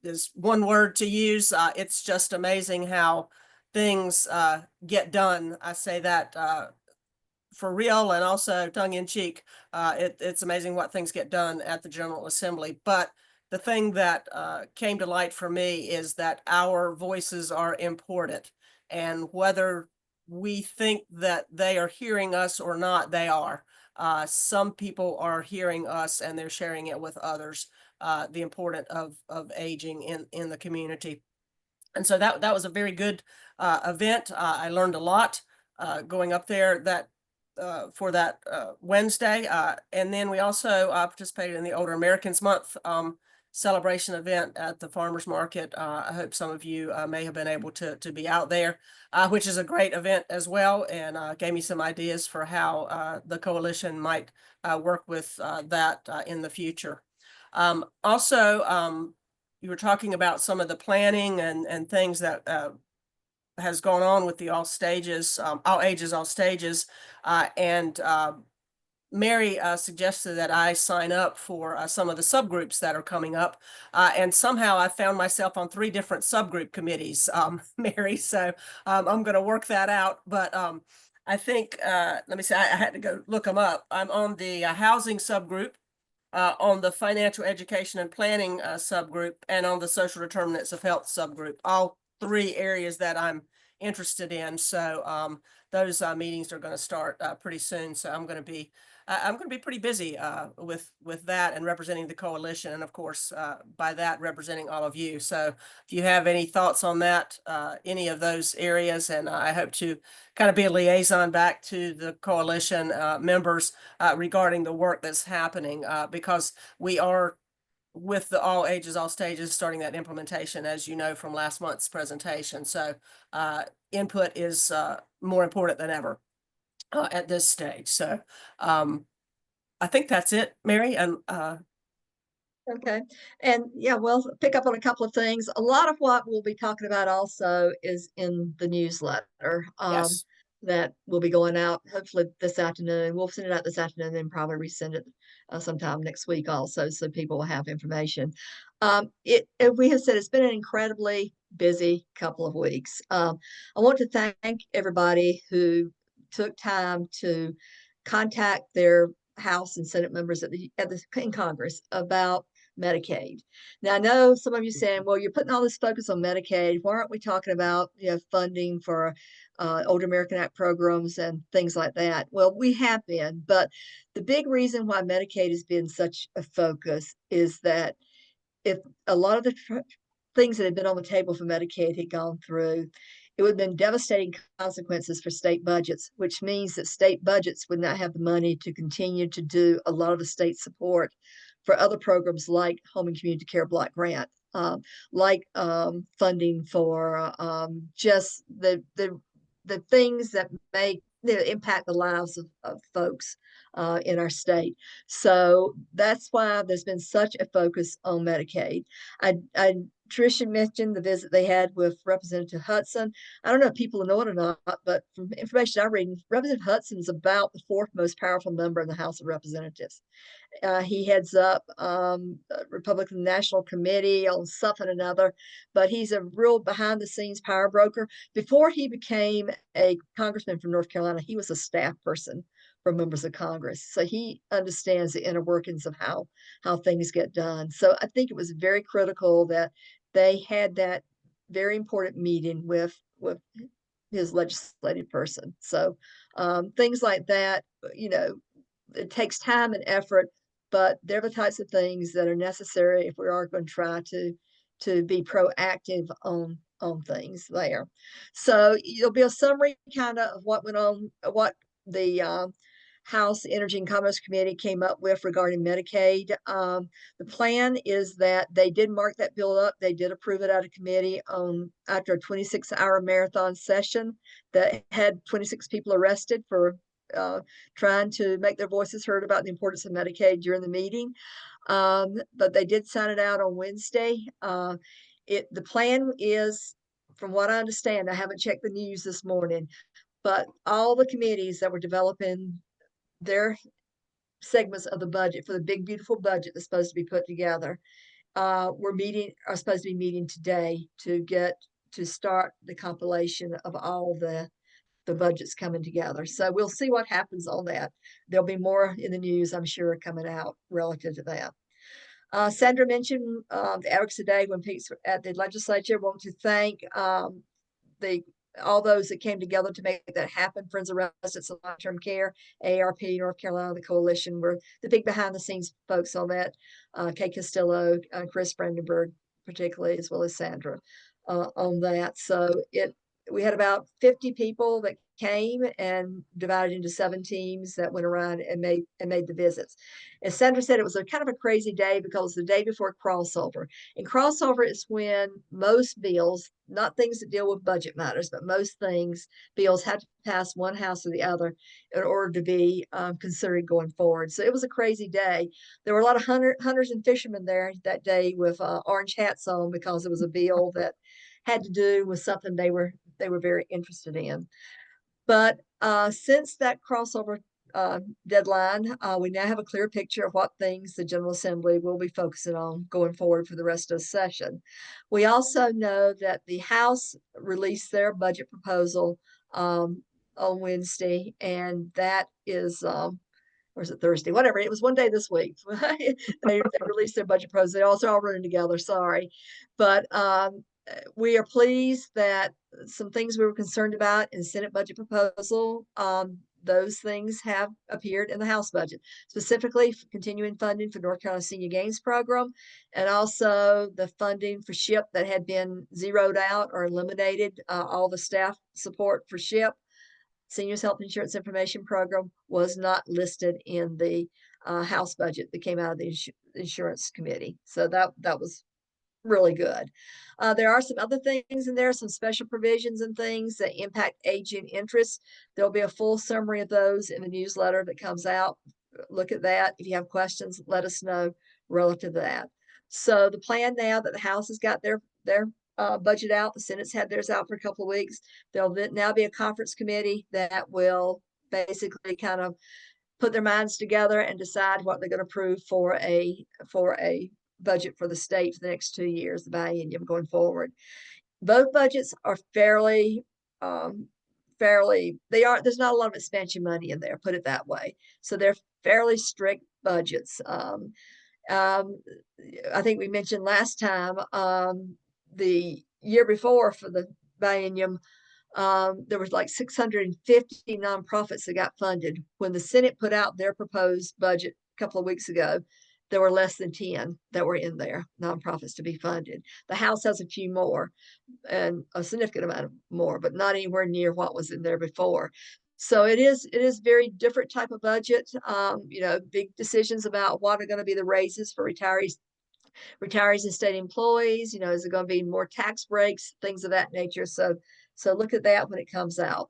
Is one word to use. It's just amazing how things get done. I say that for real and also tongue in cheek. It's amazing what things get done at the General Assembly. But the thing that came to light for me is that our voices are important, and whether we think that they are hearing us or not, they are. Some people are hearing us and they're sharing it with others, the importance of aging in the community. And so that was a very good event. I learned a lot going up there for that Wednesday. And then we also participated in the Older Americans Month celebration event at the farmers market. I hope some of you may have been able to be out there, which is a great event as well, and gave me some ideas for how the coalition might work with that in the future. Also, you were talking about some of the planning and things that has gone on with the all stages, all ages, all stages, and Mary suggested that I sign up for some of the subgroups that are coming up. And somehow I found myself on 3 different subgroup committees, Mary. So I'm going to work that out. But I think, let me see, I had to go look them up. I'm on the housing subgroup, on the financial education and planning subgroup, and on the social determinants of health subgroup, all 3 areas that I'm interested in. So those meetings are going to start pretty soon. So I'm going to be pretty busy with that and representing the coalition, and of course by that representing all of you. So if you have any thoughts on that, any of those areas, and I hope to kind of be a liaison back to the coalition members regarding the work that's happening, because we are with the all ages, all stages, starting that implementation, as you know from last month's presentation. So input is more important than ever at this stage. So I think that's it, Mary. And Okay. And yeah, well, pick up on a couple of things. A lot of what we'll be talking about also is in the newsletter yes, that will be going out hopefully this afternoon. We'll send it out this afternoon and probably resend it sometime next week also, so people will have information. We have said it's been an incredibly busy couple of weeks. I want to thank everybody who took time to contact their House and Senate members in Congress about Medicaid. Now, I know some of you saying, well, you're putting all this focus on Medicaid. Why aren't we talking about, funding for Older American Act programs and things like that? Well, we have been, but the big reason why Medicaid has been such a focus is that if a lot of the things that had been on the table for Medicaid had gone through, it would have been devastating consequences for state budgets, which means that state budgets would not have the money to continue to do a lot of the state support for other programs like Home and Community Care Block Grant, like funding for just the things that impact the lives of folks in our state. So that's why there's been such a focus on Medicaid. Tricia mentioned the visit they had with Representative Hudson. I don't know if people know it or not, but from information I read, Representative Hudson is about the 4th most powerful member in the House of Representatives. He heads up Republican National Committee on something or another, but he's a real behind the scenes power broker. Before he became a congressman from North Carolina, he was a staff person for members of Congress. So he understands the inner workings of how things get done. So I think it was very critical that they had that very important meeting with his legislative person. So things like that, it takes time and effort, but they're the types of things that are necessary if we are going to try to be proactive on things there. So it'll be a summary kind of what went on, what the House Energy and Commerce Committee came up with regarding Medicaid. The plan is that they did mark that bill up. They did approve it out of committee after a 26-hour marathon session that had 26 people arrested for trying to make their voices heard about the importance of Medicaid during the meeting. But they did sign it out on Wednesday. The plan is, from what I understand, I haven't checked the news this morning, but all the committees that were developing their segments of the budget for the big, beautiful budget that's supposed to be put together, are supposed to be meeting today to start the compilation of all the budgets coming together. So we'll see what happens on that. There'll be more in the news, I'm sure, coming out relative to that. Sandra mentioned the Advocacy Day when Pete's at the legislature. Want to thank all those that came together to make that happen. Friends of Residents in Long-Term Care, AARP, North Carolina, the coalition were the big behind the scenes folks on that. Kay Castillo, Chris Brandenburg, particularly, as well as Sandra on that. So we had about 50 people that came and divided into 7 teams that went around and made the visits. As Sandra said, it was a kind of a crazy day because it was the day before crossover. And crossover is when most bills, not things that deal with budget matters, but most bills have to pass one house or the other in order to be considered going forward. So it was a crazy day. There were a lot of hunters and fishermen there that day with orange hats on because it was a bill that had to do with something they were very interested in. But since that crossover deadline, we now have a clear picture of what things the General Assembly will be focusing on going forward for the rest of the session. We also know that the House released their budget proposal on Wednesday, and that is or is it Thursday? Whatever. It was one day this week. they released their budget proposal. They also all running together. Sorry, but we are pleased that some things we were concerned about in the Senate budget proposal, those things have appeared in the House budget, specifically continuing funding for North Carolina Senior Games Program, and also the funding for SHIP that had been zeroed out or eliminated. All the staff support for SHIP, Seniors Health Insurance Information Program, was not listed in the House budget that came out of the Insurance Committee. So that was really good. There are some other things in there, some special provisions and things that impact aging interests. There'll be a full summary of those in the newsletter that comes out. Look at that. If you have questions, let us know relative to that. So the plan now that the House has got their budget out, the Senate's had theirs out for a couple of weeks. There'll now be a conference committee that will basically kind of put their minds together and decide what they're going to approve for a budget for the state for the next 2 years, the biennium going forward. Both budgets are fairly, there's not a lot of expansion money in there, put it that way. So they're fairly strict budgets. I think we mentioned last time, the year before for the biennium, there was like 650 nonprofits that got funded. When the Senate put out their proposed budget a couple of weeks ago, there were less than 10 that were in there, nonprofits to be funded. The House has a few more, and a significant amount of more, but not anywhere near what was in there before. So it is very different type of budget. Big decisions about what are going to be the raises for retirees and state employees. Is it going to be more tax breaks, things of that nature? So look at that when it comes out.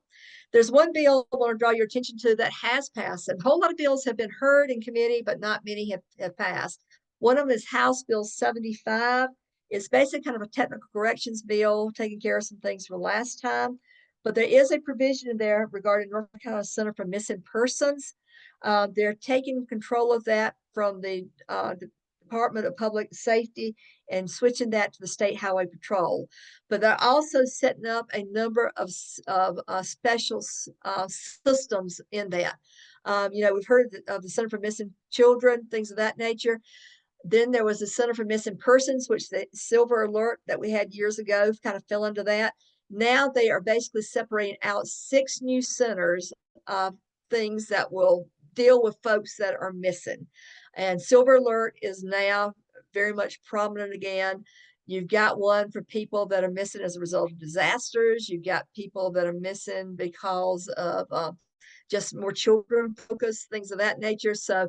There's one bill I want to draw your attention to that has passed. And a whole lot of bills have been heard in committee, but not many have passed. One of them is House Bill 75. It's basically kind of a technical corrections bill, taking care of some things from last time. But there is a provision in there regarding North Carolina Center for Missing Persons. They're taking control of that from the Department of Public Safety and switching that to the State Highway Patrol. But they're also setting up a number of special systems in that. We've heard of the Center for Missing Children, things of that nature. Then there was the Center for Missing Persons, which the Silver Alert that we had years ago kind of fell into that. Now they are basically separating out 6 new centers of things that will deal with folks that are missing. And Silver Alert is now very much prominent again. You've got one for people that are missing as a result of disasters. You've got people that are missing because of just more children focus, things of that nature. So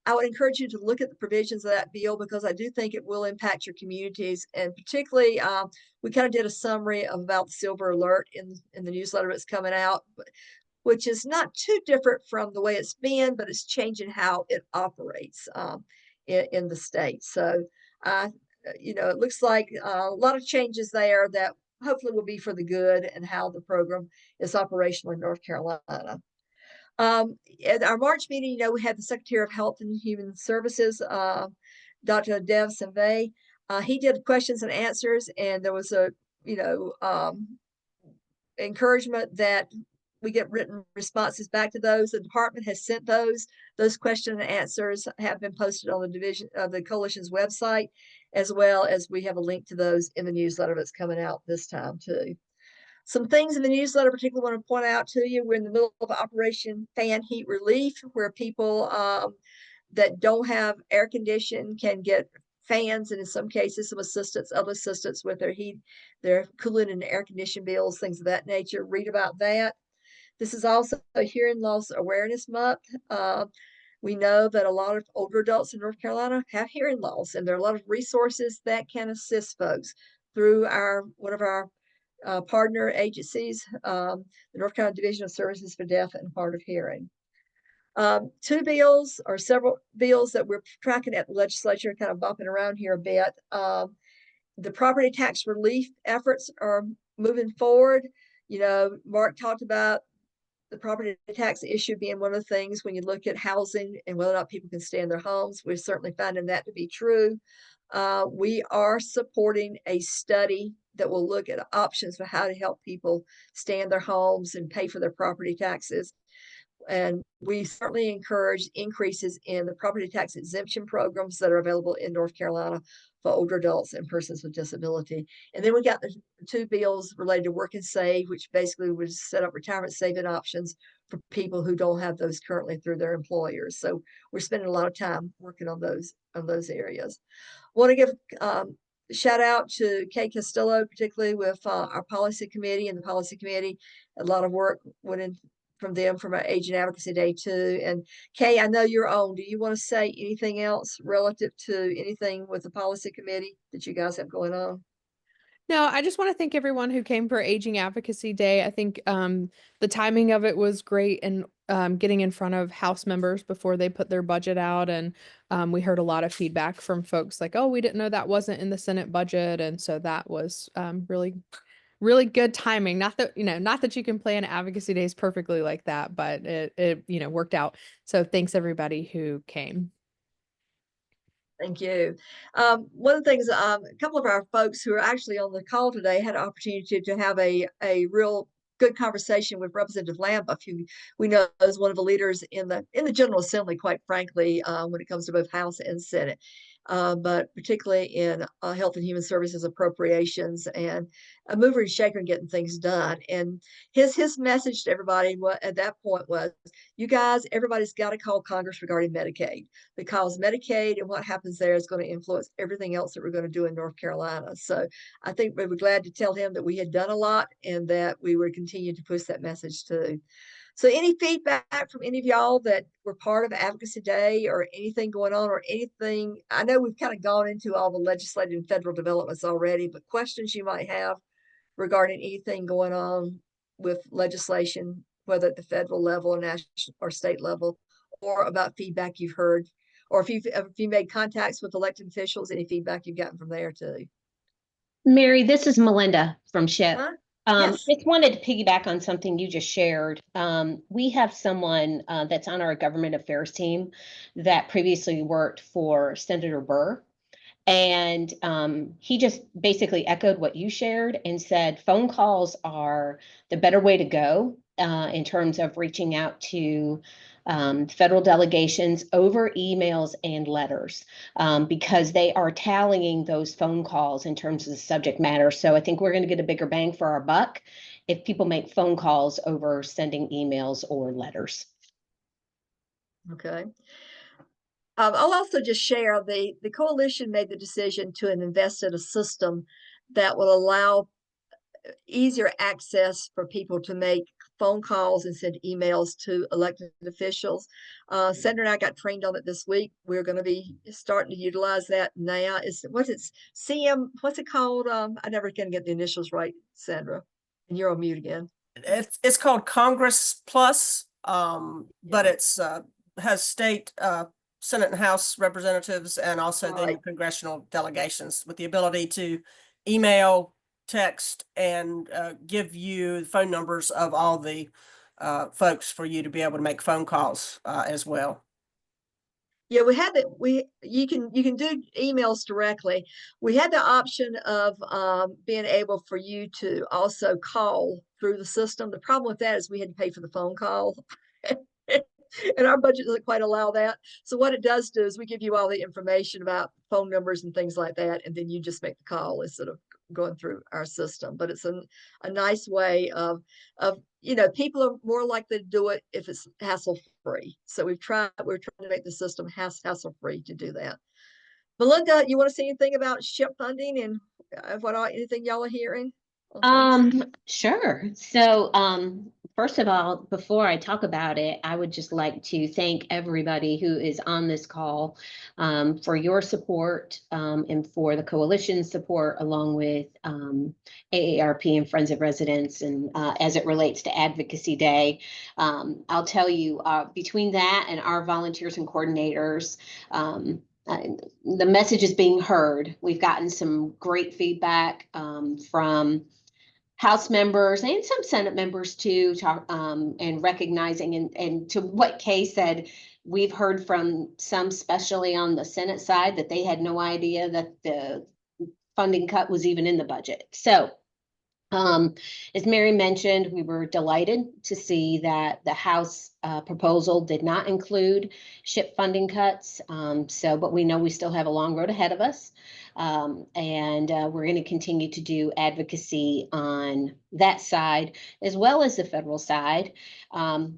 I would encourage you to look at the provisions of that bill, because I do think it will impact your communities. And particularly, we kind of did a summary about the Silver Alert in the newsletter that's coming out, which is not too different from the way it's been, but it's changing how it operates in the state. So, it looks like a lot of changes there that hopefully will be for the good and how the program is operational in North Carolina. At our March meeting, we had the Secretary of Health and Human Services, Dr. Dev Sanve. He did questions and answers, and there was a, encouragement that we get written responses back to those. The department has sent those. Those question and answers have been posted on the division of the coalition's website, as well as we have a link to those in the newsletter that's coming out this time too. Some things in the newsletter particularly want to point out to you. We're in the middle of Operation Fan Heat Relief, where people that don't have air conditioning can get fans, and in some cases some other assistance with their heat, their cooling and air conditioning bills, things of that nature. Read about that. This is also a hearing loss awareness month. We know that a lot of older adults in North Carolina have hearing loss, and there are a lot of resources that can assist folks through one of our partner agencies, the North Carolina Division of Services for Deaf and Hard of Hearing. Two bills or several bills that we're tracking at the legislature, kind of bumping around here a bit. The property tax relief efforts are moving forward. You know, Mark talked about the property tax issue being one of the things when you look at housing and whether or not people can stay in their homes. We're certainly finding that to be true. We are supporting a study that will look at options for how to help people stay in their homes and pay for their property taxes. And we certainly encourage increases in the property tax exemption programs that are available in North Carolina for older adults and persons with disability. And then we got the two bills related to Work and Save, which basically would set up retirement saving options for people who don't have those currently through their employers. So we're spending a lot of time working on those areas. Want to give shout out to Kay Castillo, particularly with our policy committee and the policy committee. A lot of work went in from them from our Aging Advocacy Day too. And Kay, I know you're on. Do you want to say anything else relative to anything with the policy committee that you guys have going on? No, I just want to thank everyone who came for Aging Advocacy Day. I think the timing of it was great, and getting in front of House members before they put their budget out. And we heard a lot of feedback from folks like, oh, we didn't know that wasn't in the Senate budget. And so that was really, really good timing. Not that, not that you can plan advocacy days perfectly like that, but it worked out. So thanks everybody who came. Thank you. One of the things, a couple of our folks who are actually on the call today had an opportunity to have a real good conversation with Representative Lambuff, who we know is one of the leaders in the General Assembly, quite frankly, when it comes to both House and Senate. But particularly in Health and Human Services appropriations, and a mover and shaker in getting things done. And his message to everybody at that point was, you guys, everybody's got to call Congress regarding Medicaid, because Medicaid and what happens there is going to influence everything else that we're going to do in North Carolina. So I think we were glad to tell him that we had done a lot and that we would continue to push that message too. So any feedback from any of y'all that were part of Advocacy Day, or anything going on, or anything? I know we've kind of gone into all the legislative and federal developments already, but questions you might have regarding anything going on with legislation, whether at the federal level or national or state level, or about feedback you've heard, or if you made contacts with elected officials, any feedback you've gotten from there too. Mary, this is Melinda from SHIP. Huh? Yes. Just wanted to piggyback on something you just shared. We have someone that's on our government affairs team that previously worked for Senator Burr. And he just basically echoed what you shared and said phone calls are the better way to go in terms of reaching out to federal delegations over emails and letters, because they are tallying those phone calls in terms of the subject matter. So I think we're going to get a bigger bang for our buck if people make phone calls over sending emails or letters. Okay. I'll also just share the coalition made the decision to invest in a system that will allow easier access for people to make phone calls and send emails to elected officials. Senator and I got trained on it this week. We're going to be starting to utilize that now. What's it called? I never can get the initials right, Sandra. And you're on mute again. It's called Congress Plus, but it's has state Senate and House representatives, and also then congressional delegations, with the ability to email, text, and give you phone numbers of all the folks for you to be able to make phone calls as well. Yeah, we had that. You can do emails directly. We had the option of being able for you to also call through the system. The problem with that is we had to pay for the phone call. And our budget doesn't quite allow that. So what it does do is we give you all the information about phone numbers and things like that, and then you just make the call instead of going through our system. But it's a nice way of people are more likely to do it if it's hassle free. So we're trying to make the system hassle free to do that. Melinda, you want to say anything about SHIP funding and anything y'all are hearing? Sure. So first of all, before I talk about it, I would just like to thank everybody who is on this call for your support and for the coalition support, along with AARP and Friends of Residents, and as it relates to Advocacy Day. I'll tell you, between that and our volunteers and coordinators, the message is being heard. We've gotten some great feedback from House members and some Senate members too, and recognizing, and to what Kay said, we've heard from some, especially on the Senate side, that they had no idea that the funding cut was even in the budget. So as Mary mentioned, we were delighted to see that the House proposal did not include SHIP funding cuts. But we know we still have a long road ahead of us. And we're going to continue to do advocacy on that side, as well as the federal side.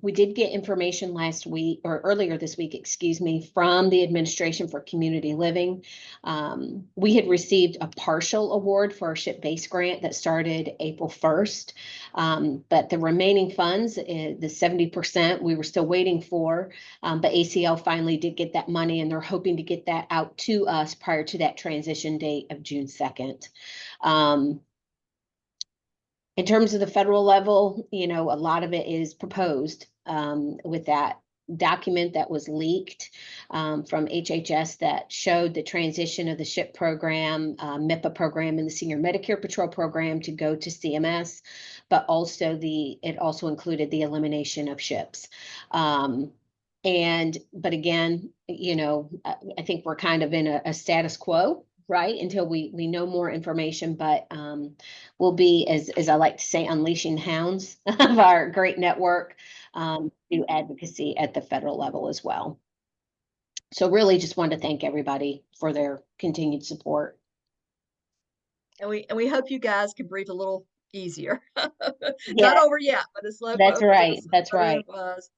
We did get information last week, or earlier this week, excuse me, from the Administration for Community Living. We had received a partial award for our SHIP base grant that started April 1st. But the remaining funds, the 70%, we were still waiting for, but ACL finally did get that money, and they're hoping to get that out to us prior to that transition date of June 2nd. In terms of the federal level, a lot of it is proposed with that document that was leaked from HHS that showed the transition of the SHIP program, MIPA program, and the Senior Medicare Patrol program to go to CMS, but also it also included the elimination of SHIPs. But again, I think we're kind of in a status quo, right, until we know more information, but we'll be, as I like to say, unleashing hounds of our great network, do advocacy at the federal level as well. So really just wanted to thank everybody for their continued support. And we hope you guys can breathe a little easier. Yeah. Not over yet, but it's slow. That's right. That's right. It was.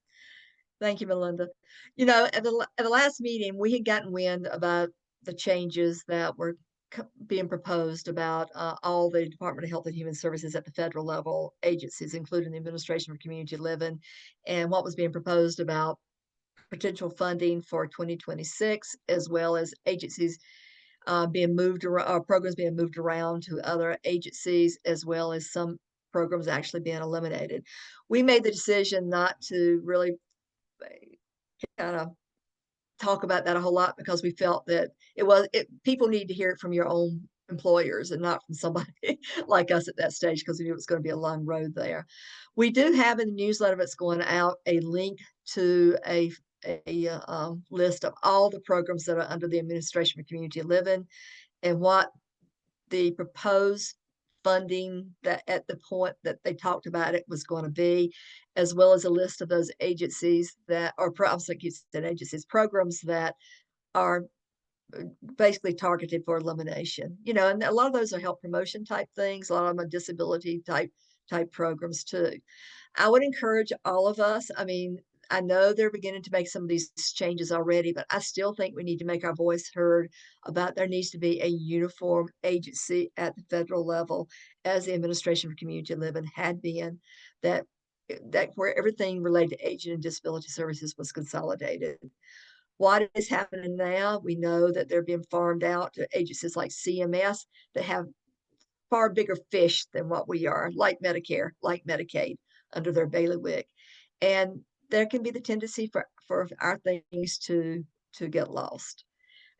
Thank you, Melinda. At the last meeting, we had gotten wind about the changes that were being proposed about all the Department of Health and Human Services at the federal level agencies, including the Administration for Community Living, and what was being proposed about potential funding for 2026, as well as agencies being moved around, programs being moved around to other agencies, as well as some programs actually being eliminated. We made the decision not to really kind of talk about that a whole lot, because we felt that people need to hear it from your own employers and not from somebody like us at that stage, because we knew it was going to be a long road there. We do have in the newsletter that's going out a link to a list of all the programs that are under the Administration for Community Living and what the proposed funding that at the point that they talked about it was going to be, as well as a list of those agencies that are programs that are basically targeted for elimination. And a lot of those are health promotion type things. A lot of them are disability type programs too. I would encourage all of us. I know they're beginning to make some of these changes already, but I still think we need to make our voice heard about there needs to be a uniform agency at the federal level, as the Administration for Community Living had been, that where everything related to aging and disability services was consolidated. What is happening now, we know that they're being farmed out to agencies like CMS that have far bigger fish than what we are, like Medicare, like Medicaid, under their bailiwick. And there can be the tendency for our things to get lost.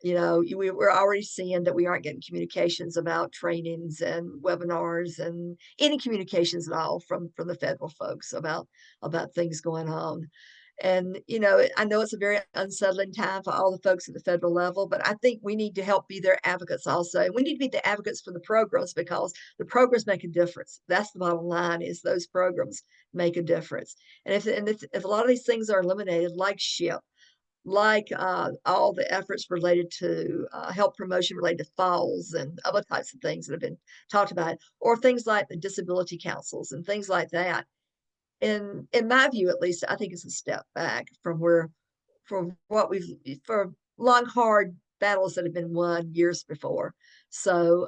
We're already seeing that we aren't getting communications about trainings and webinars and any communications at all from the federal folks about things going on. And, I know it's a very unsettling time for all the folks at the federal level, but I think we need to help be their advocates also. We need to be the advocates for the programs, because the programs make a difference. That's the bottom line, is those programs make a difference. And if a lot of these things are eliminated, like SHIP, like all the efforts related to health promotion related to falls and other types of things that have been talked about, or things like the disability councils and things like that, in my view, at least, I think it's a step back from what for long, hard battles that have been won years before. So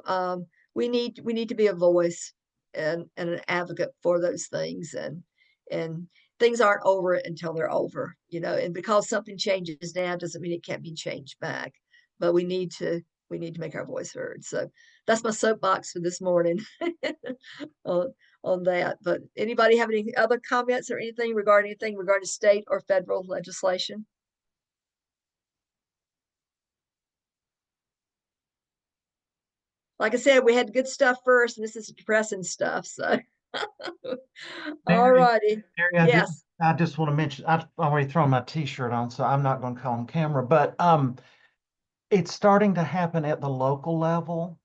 we need to be a voice and an advocate for those things. And and things aren't over until they're over, and because something changes now doesn't mean it can't be changed back. But we need to make our voice heard. So that's my soapbox for this morning on that. But anybody have any other comments or anything regarding state or federal legislation? Like I said, we had good stuff first, and this is depressing stuff. So, all righty. Mary, Yes. I just want to mention, I've already thrown my t-shirt on, so I'm not going to call on camera, but it's starting to happen at the local level.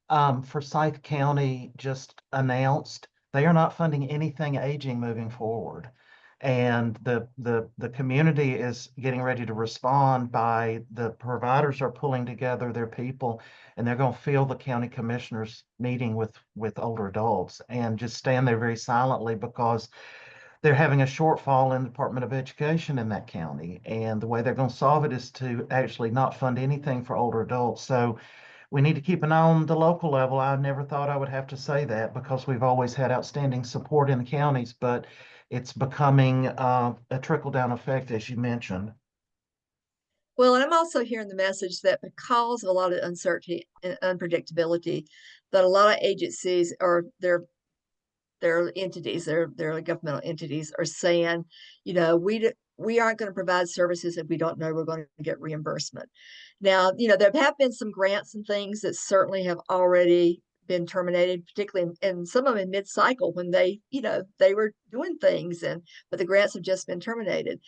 Forsyth County just announced they are not funding anything aging moving forward. And the community is getting ready to respond by the providers are pulling together their people, and they're going to fill the county commissioners meeting with older adults and just stand there very silently because they're having a shortfall in the Department of Education in that county. And the way they're going to solve it is to actually not fund anything for older adults. So we need to keep an eye on the local level. I never thought I would have to say that because we've always had outstanding support in the counties, but it's becoming a trickle-down effect, as you mentioned. Well, and I'm also hearing the message that because of a lot of uncertainty and unpredictability, that a lot of agencies or their entities, their governmental entities are saying, we aren't going to provide services if we don't know we're going to get reimbursement. Now, there have been some grants and things that certainly have already been terminated, particularly and some of them in mid-cycle when they were doing things, but the grants have just been terminated.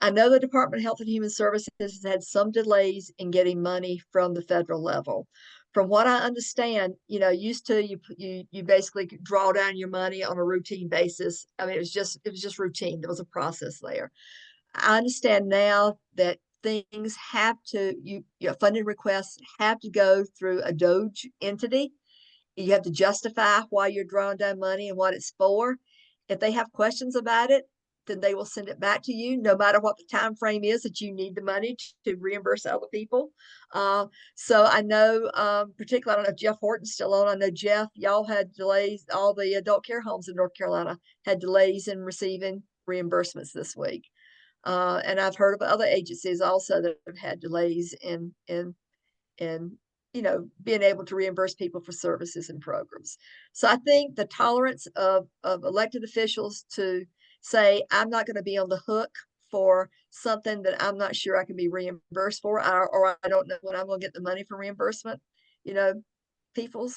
I know the Department of Health and Human Services has had some delays in getting money from the federal level. From what I understand, used to you basically draw down your money on a routine basis. I mean, it was just routine. There was a process there. I understand now that things have to your funding requests have to go through a DOJ entity. You have to justify why you're drawing down money and what it's for. If they have questions about it, then they will send it back to you, no matter what the time frame is that you need the money to reimburse other people. So I know, particularly, I don't know if Jeff Horton's still on. I know, Jeff, y'all had delays. All the adult care homes in North Carolina had delays in receiving reimbursements this week. And I've heard of other agencies also that have had delays in being able to reimburse people for services and programs. So I think the tolerance of elected officials to say, I'm not going to be on the hook for something that I'm not sure I can be reimbursed for, or I don't know when I'm going to get the money for reimbursement. People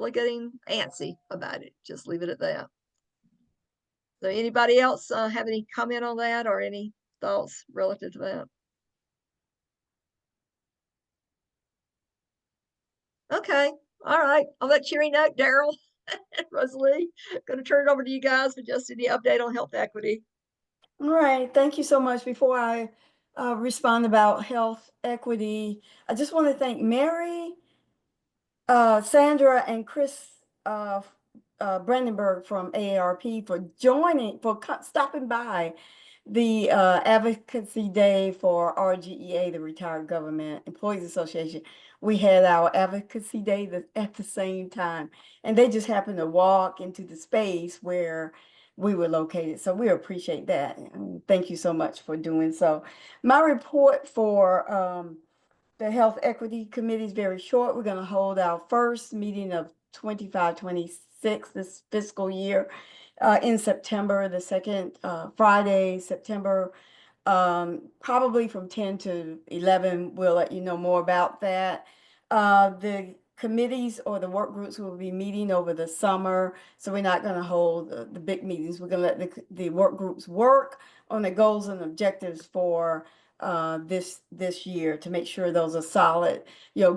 are getting antsy about it. Just leave it at that. So anybody else have any comment on that or any thoughts relative to that? Okay. All right. On that cheery note, Daryl, Rosalie, going to turn it over to you guys for just any update on health equity. All right, thank you so much. Before I respond about health equity, I just want to thank Mary, Sandra, and Chris Brandenburg from AARP for stopping by the Advocacy Day for RGEA, the Retired Government Employees Association. We had our Advocacy Day at the same time, and they just happened to walk into the space where we were located. So we appreciate that. And thank you so much for doing so. My report for the Health Equity Committee is very short. We're going to hold our first meeting of 25-26 this fiscal year in September, the second Friday, September, probably from 10 to 11. We'll let you know more about that. The committees or the work groups will be meeting over the summer, so we're not going to hold the big meetings. We're going to let the work groups work on the goals and objectives for this year to make sure those are solid.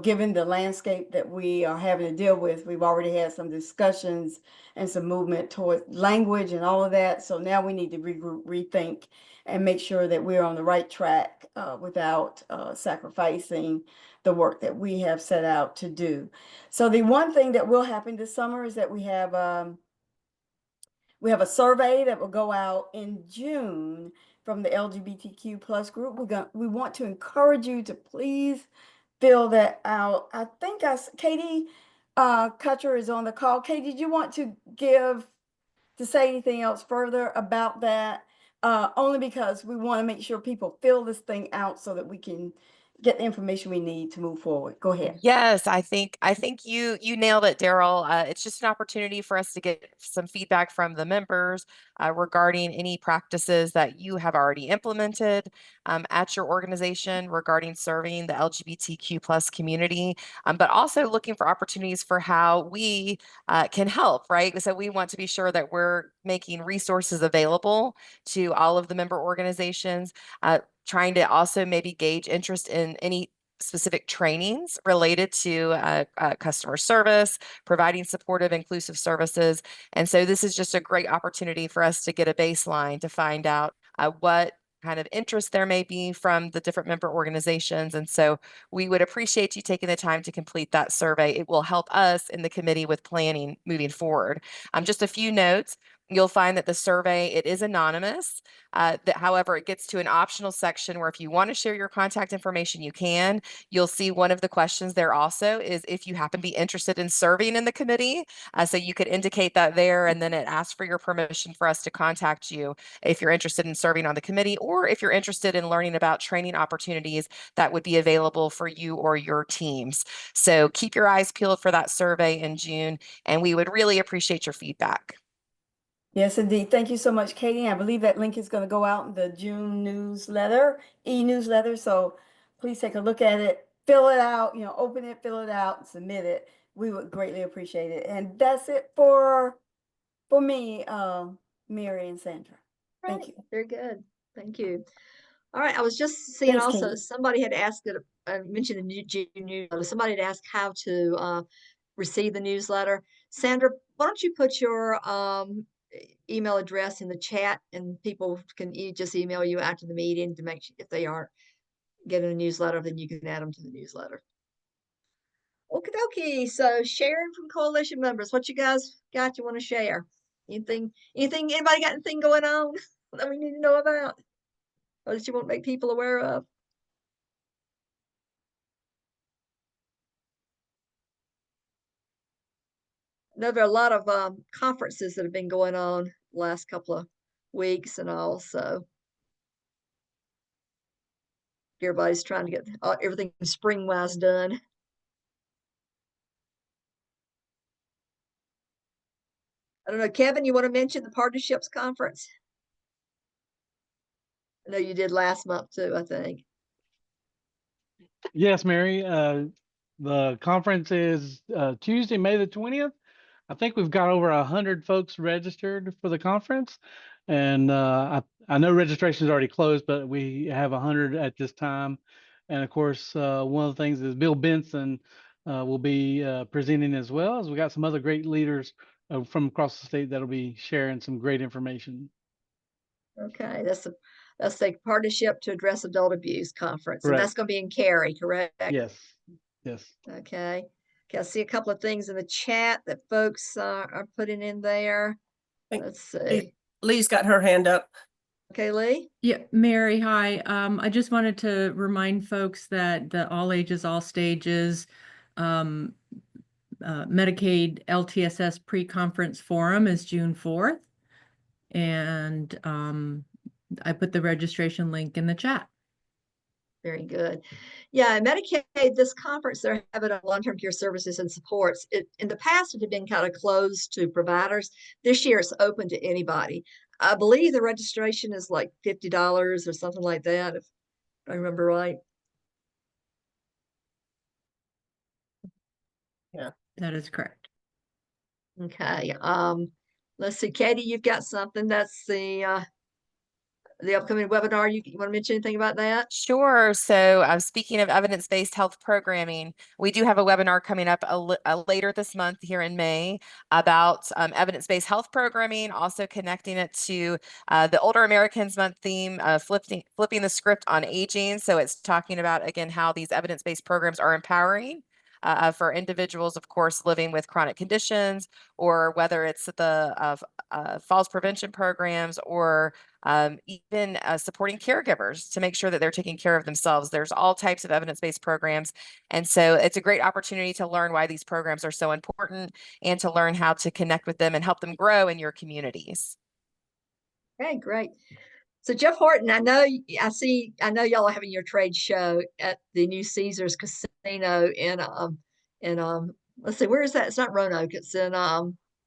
Given the landscape that we are having to deal with, we've already had some discussions and some movement towards language and all of that. So now we need to regroup, rethink, and make sure that we're on the right track without sacrificing the work that we have set out to do. So the one thing that will happen this summer is that we have a survey that will go out in June from the LGBTQ plus group. We want to encourage you to please fill that out. I think Katie Kutcher is on the call. Katie, did you want to give to say anything else further about that, only because we want to make sure people fill this thing out so that we can get the information we need to move forward. Go ahead. Yes, I think you nailed it, Daryl. It's just an opportunity for us to get some feedback from the members regarding any practices that you have already implemented at your organization regarding serving the LGBTQ plus community, but also looking for opportunities for how we can help, right? So we want to be sure that we're making resources available to all of the member organizations, trying to also maybe gauge interest in any specific trainings related to customer service, providing supportive, inclusive services. And so this is just a great opportunity for us to get a baseline to find out what kind of interest there may be from the different member organizations. And so we would appreciate you taking the time to complete that survey. It will help us in the committee with planning moving forward. Just a few notes. You'll find that the survey, it is anonymous. However, it gets to an optional section where if you want to share your contact information, you can. You'll see one of the questions there also is if you happen to be interested in serving in the committee. So you could indicate that there, and then it asks for your permission for us to contact you if you're interested in serving on the committee, or if you're interested in learning about training opportunities that would be available for you or your teams. So keep your eyes peeled for that survey in June, and we would really appreciate your feedback. Yes, indeed. Thank you so much, Katie. I believe that link is going to go out in the June newsletter, e-newsletter. So please take a look at it, fill it out, open it, fill it out, submit it. We would greatly appreciate it. And that's it for me, Mary and Sandra. Thank Right, you. very good. Thank you. All right, I was just seeing Thanks, also Katie. somebody had asked that I mentioned the new June newsletter. Somebody had asked how to receive the newsletter. Sandra, why don't you put your email address in the chat, and people can just email you after the meeting to make sure if they aren't getting a newsletter, then you can add them to the newsletter. Okie dokie. So sharing from coalition members, what you guys got you want to share? Anything, anybody got anything going on that we need to know about? Or that you want to make people aware of? I know there are a lot of conferences that have been going on last couple of weeks and all, so everybody's trying to get everything spring-wise done. I don't know, Kevin, you want to mention the partnerships conference? I know you did last month too, I think. Yes, Mary. The conference is Tuesday, May the 20th. I think we've got over 100 folks registered for the conference, and I know registration is already closed, but we have 100 at this time. And of course, one of the things is Bill Benson will be presenting as well, as we got some other great leaders from across the state that'll be sharing some great information. Okay, that's the Partnership to Address Adult Abuse Conference, and that's Correct. going to be in Cary, correct? Yes. Yes. Okay. Okay, I see a couple of things in the chat that folks are putting in there. Let's see. Lee's got her hand up. Okay, Lee? Yeah, Mary, hi. I just wanted to remind folks that the All Ages, All Stages Medicaid LTSS pre-conference forum is June 4th. And I put the registration link in the chat. Very good. Yeah, Medicaid, this conference, they're having a long-term care services and supports. In the past, it had been kind of closed to providers. This year, it's open to anybody. I believe the registration is like $50 or something like that, if I remember right. Yeah. That is correct. Okay. Let's see, Katie, you've got something. That's the upcoming webinar. You want to mention anything about that? Sure. So speaking of evidence-based health programming, we do have a webinar coming up later this month here in May about evidence-based health programming, also connecting it to the Older Americans Month theme, flipping the script on aging. So it's talking about, again, how these evidence-based programs are empowering for individuals, of course, living with chronic conditions, or whether it's the falls prevention programs, or even supporting caregivers to make sure that they're taking care of themselves. There's all types of evidence-based programs. And so it's a great opportunity to learn why these programs are so important and to learn how to connect with them and help them grow in your communities. Okay, great. So Jeff Horton, I know y'all are having your trade show at the new Caesars Casino in let's see, where is that? It's not Roanoke, it's in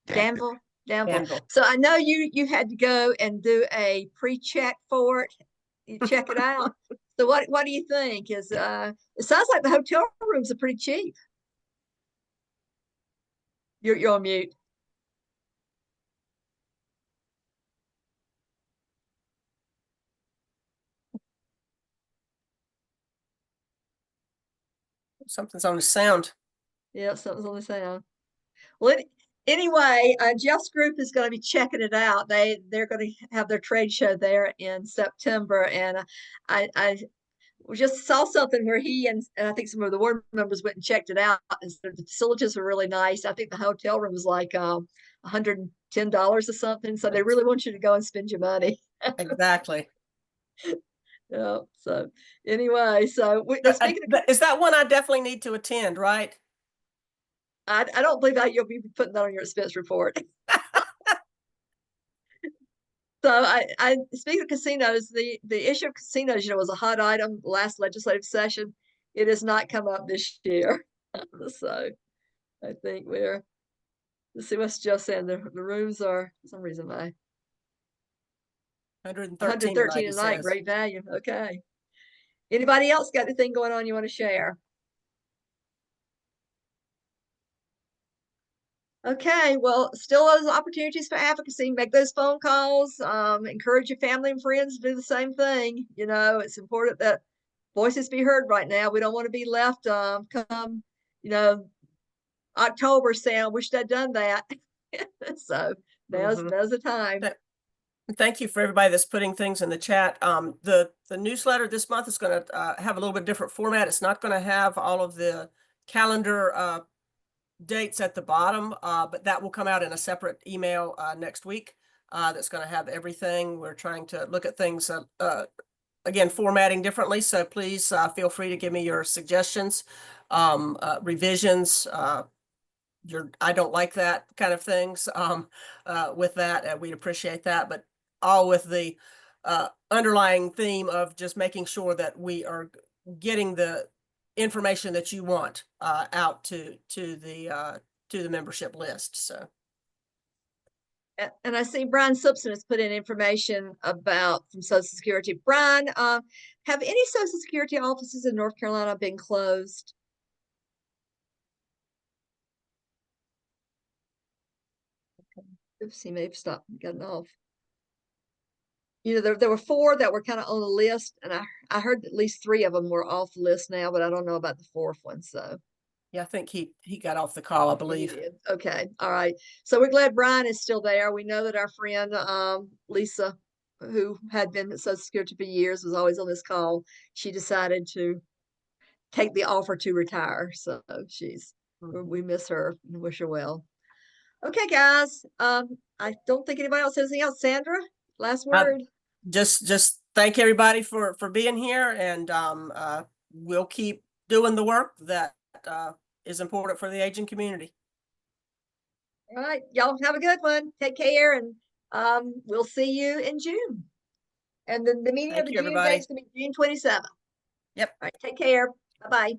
Danville. Danville. So I know you had to go and do a pre-check for it. You check it out. So what do you think? It sounds like the hotel rooms are pretty cheap. You're on mute. Something's on the sound. Yeah, something's on the sound. Well, anyway, Jeff's group is going to be checking it out. They're going to have their trade show there in September, and I just saw something where he and I think some of the board members went and checked it out. And so the facilities were really nice. I think the hotel room was like $110 or something. So they really want you to go and spend your money. Exactly. Yeah. So anyway, so speaking of, Is that one I definitely need to attend, right? I don't believe that you'll be putting that on your expense report. So I speaking of casinos, the issue of casinos, was a hot item last legislative session. It has not come up this year. So I think let's see what's Jeff saying. The rooms are, for some reason, 113 a night, great value. Okay. Anybody else got anything going on you want to share? Okay, well, still those opportunities for advocacy. Make those phone calls. Encourage your family and friends to do the same thing. It's important that voices be heard right now. We don't want to be left come, October saying, I wish I'd done that. So now's the time. Thank you for everybody that's putting things in the chat. The newsletter this month is going to have a little bit different format. It's not going to have all of the calendar dates at the bottom, but that will come out in a separate email next week. That's going to have everything. We're trying to look at things again, formatting differently. So please feel free to give me your suggestions, revisions, I don't like that kind of things with that. We'd appreciate that, but all with the underlying theme of just making sure that we are getting the information that you want out to the membership list. So. And I see Brian Simpson has put in information from Social Security. Brian, have any Social Security offices in North Carolina been closed? Oops, he may have stopped and gotten off. There were 4 that were kind of on the list, and I heard at least 3 of them were off the list now, but I don't know about the 4th one. So yeah, I think he got off the call, I believe. Okay, all right. So we're glad Brian is still there. We know that our friend Lisa, who had been at Social Security for years, was always on this call. She decided to take the offer to retire. So we miss her and wish her well. Okay, guys. I don't think anybody else has anything else. Sandra, last word. Just thank everybody for being here, and we'll keep doing the work that is important for the aging community. All right, y'all have a good one. Take care, and we'll see you in June. And then the meeting of the June date is going to be June 27th. Yep. All right, take care. Bye-bye.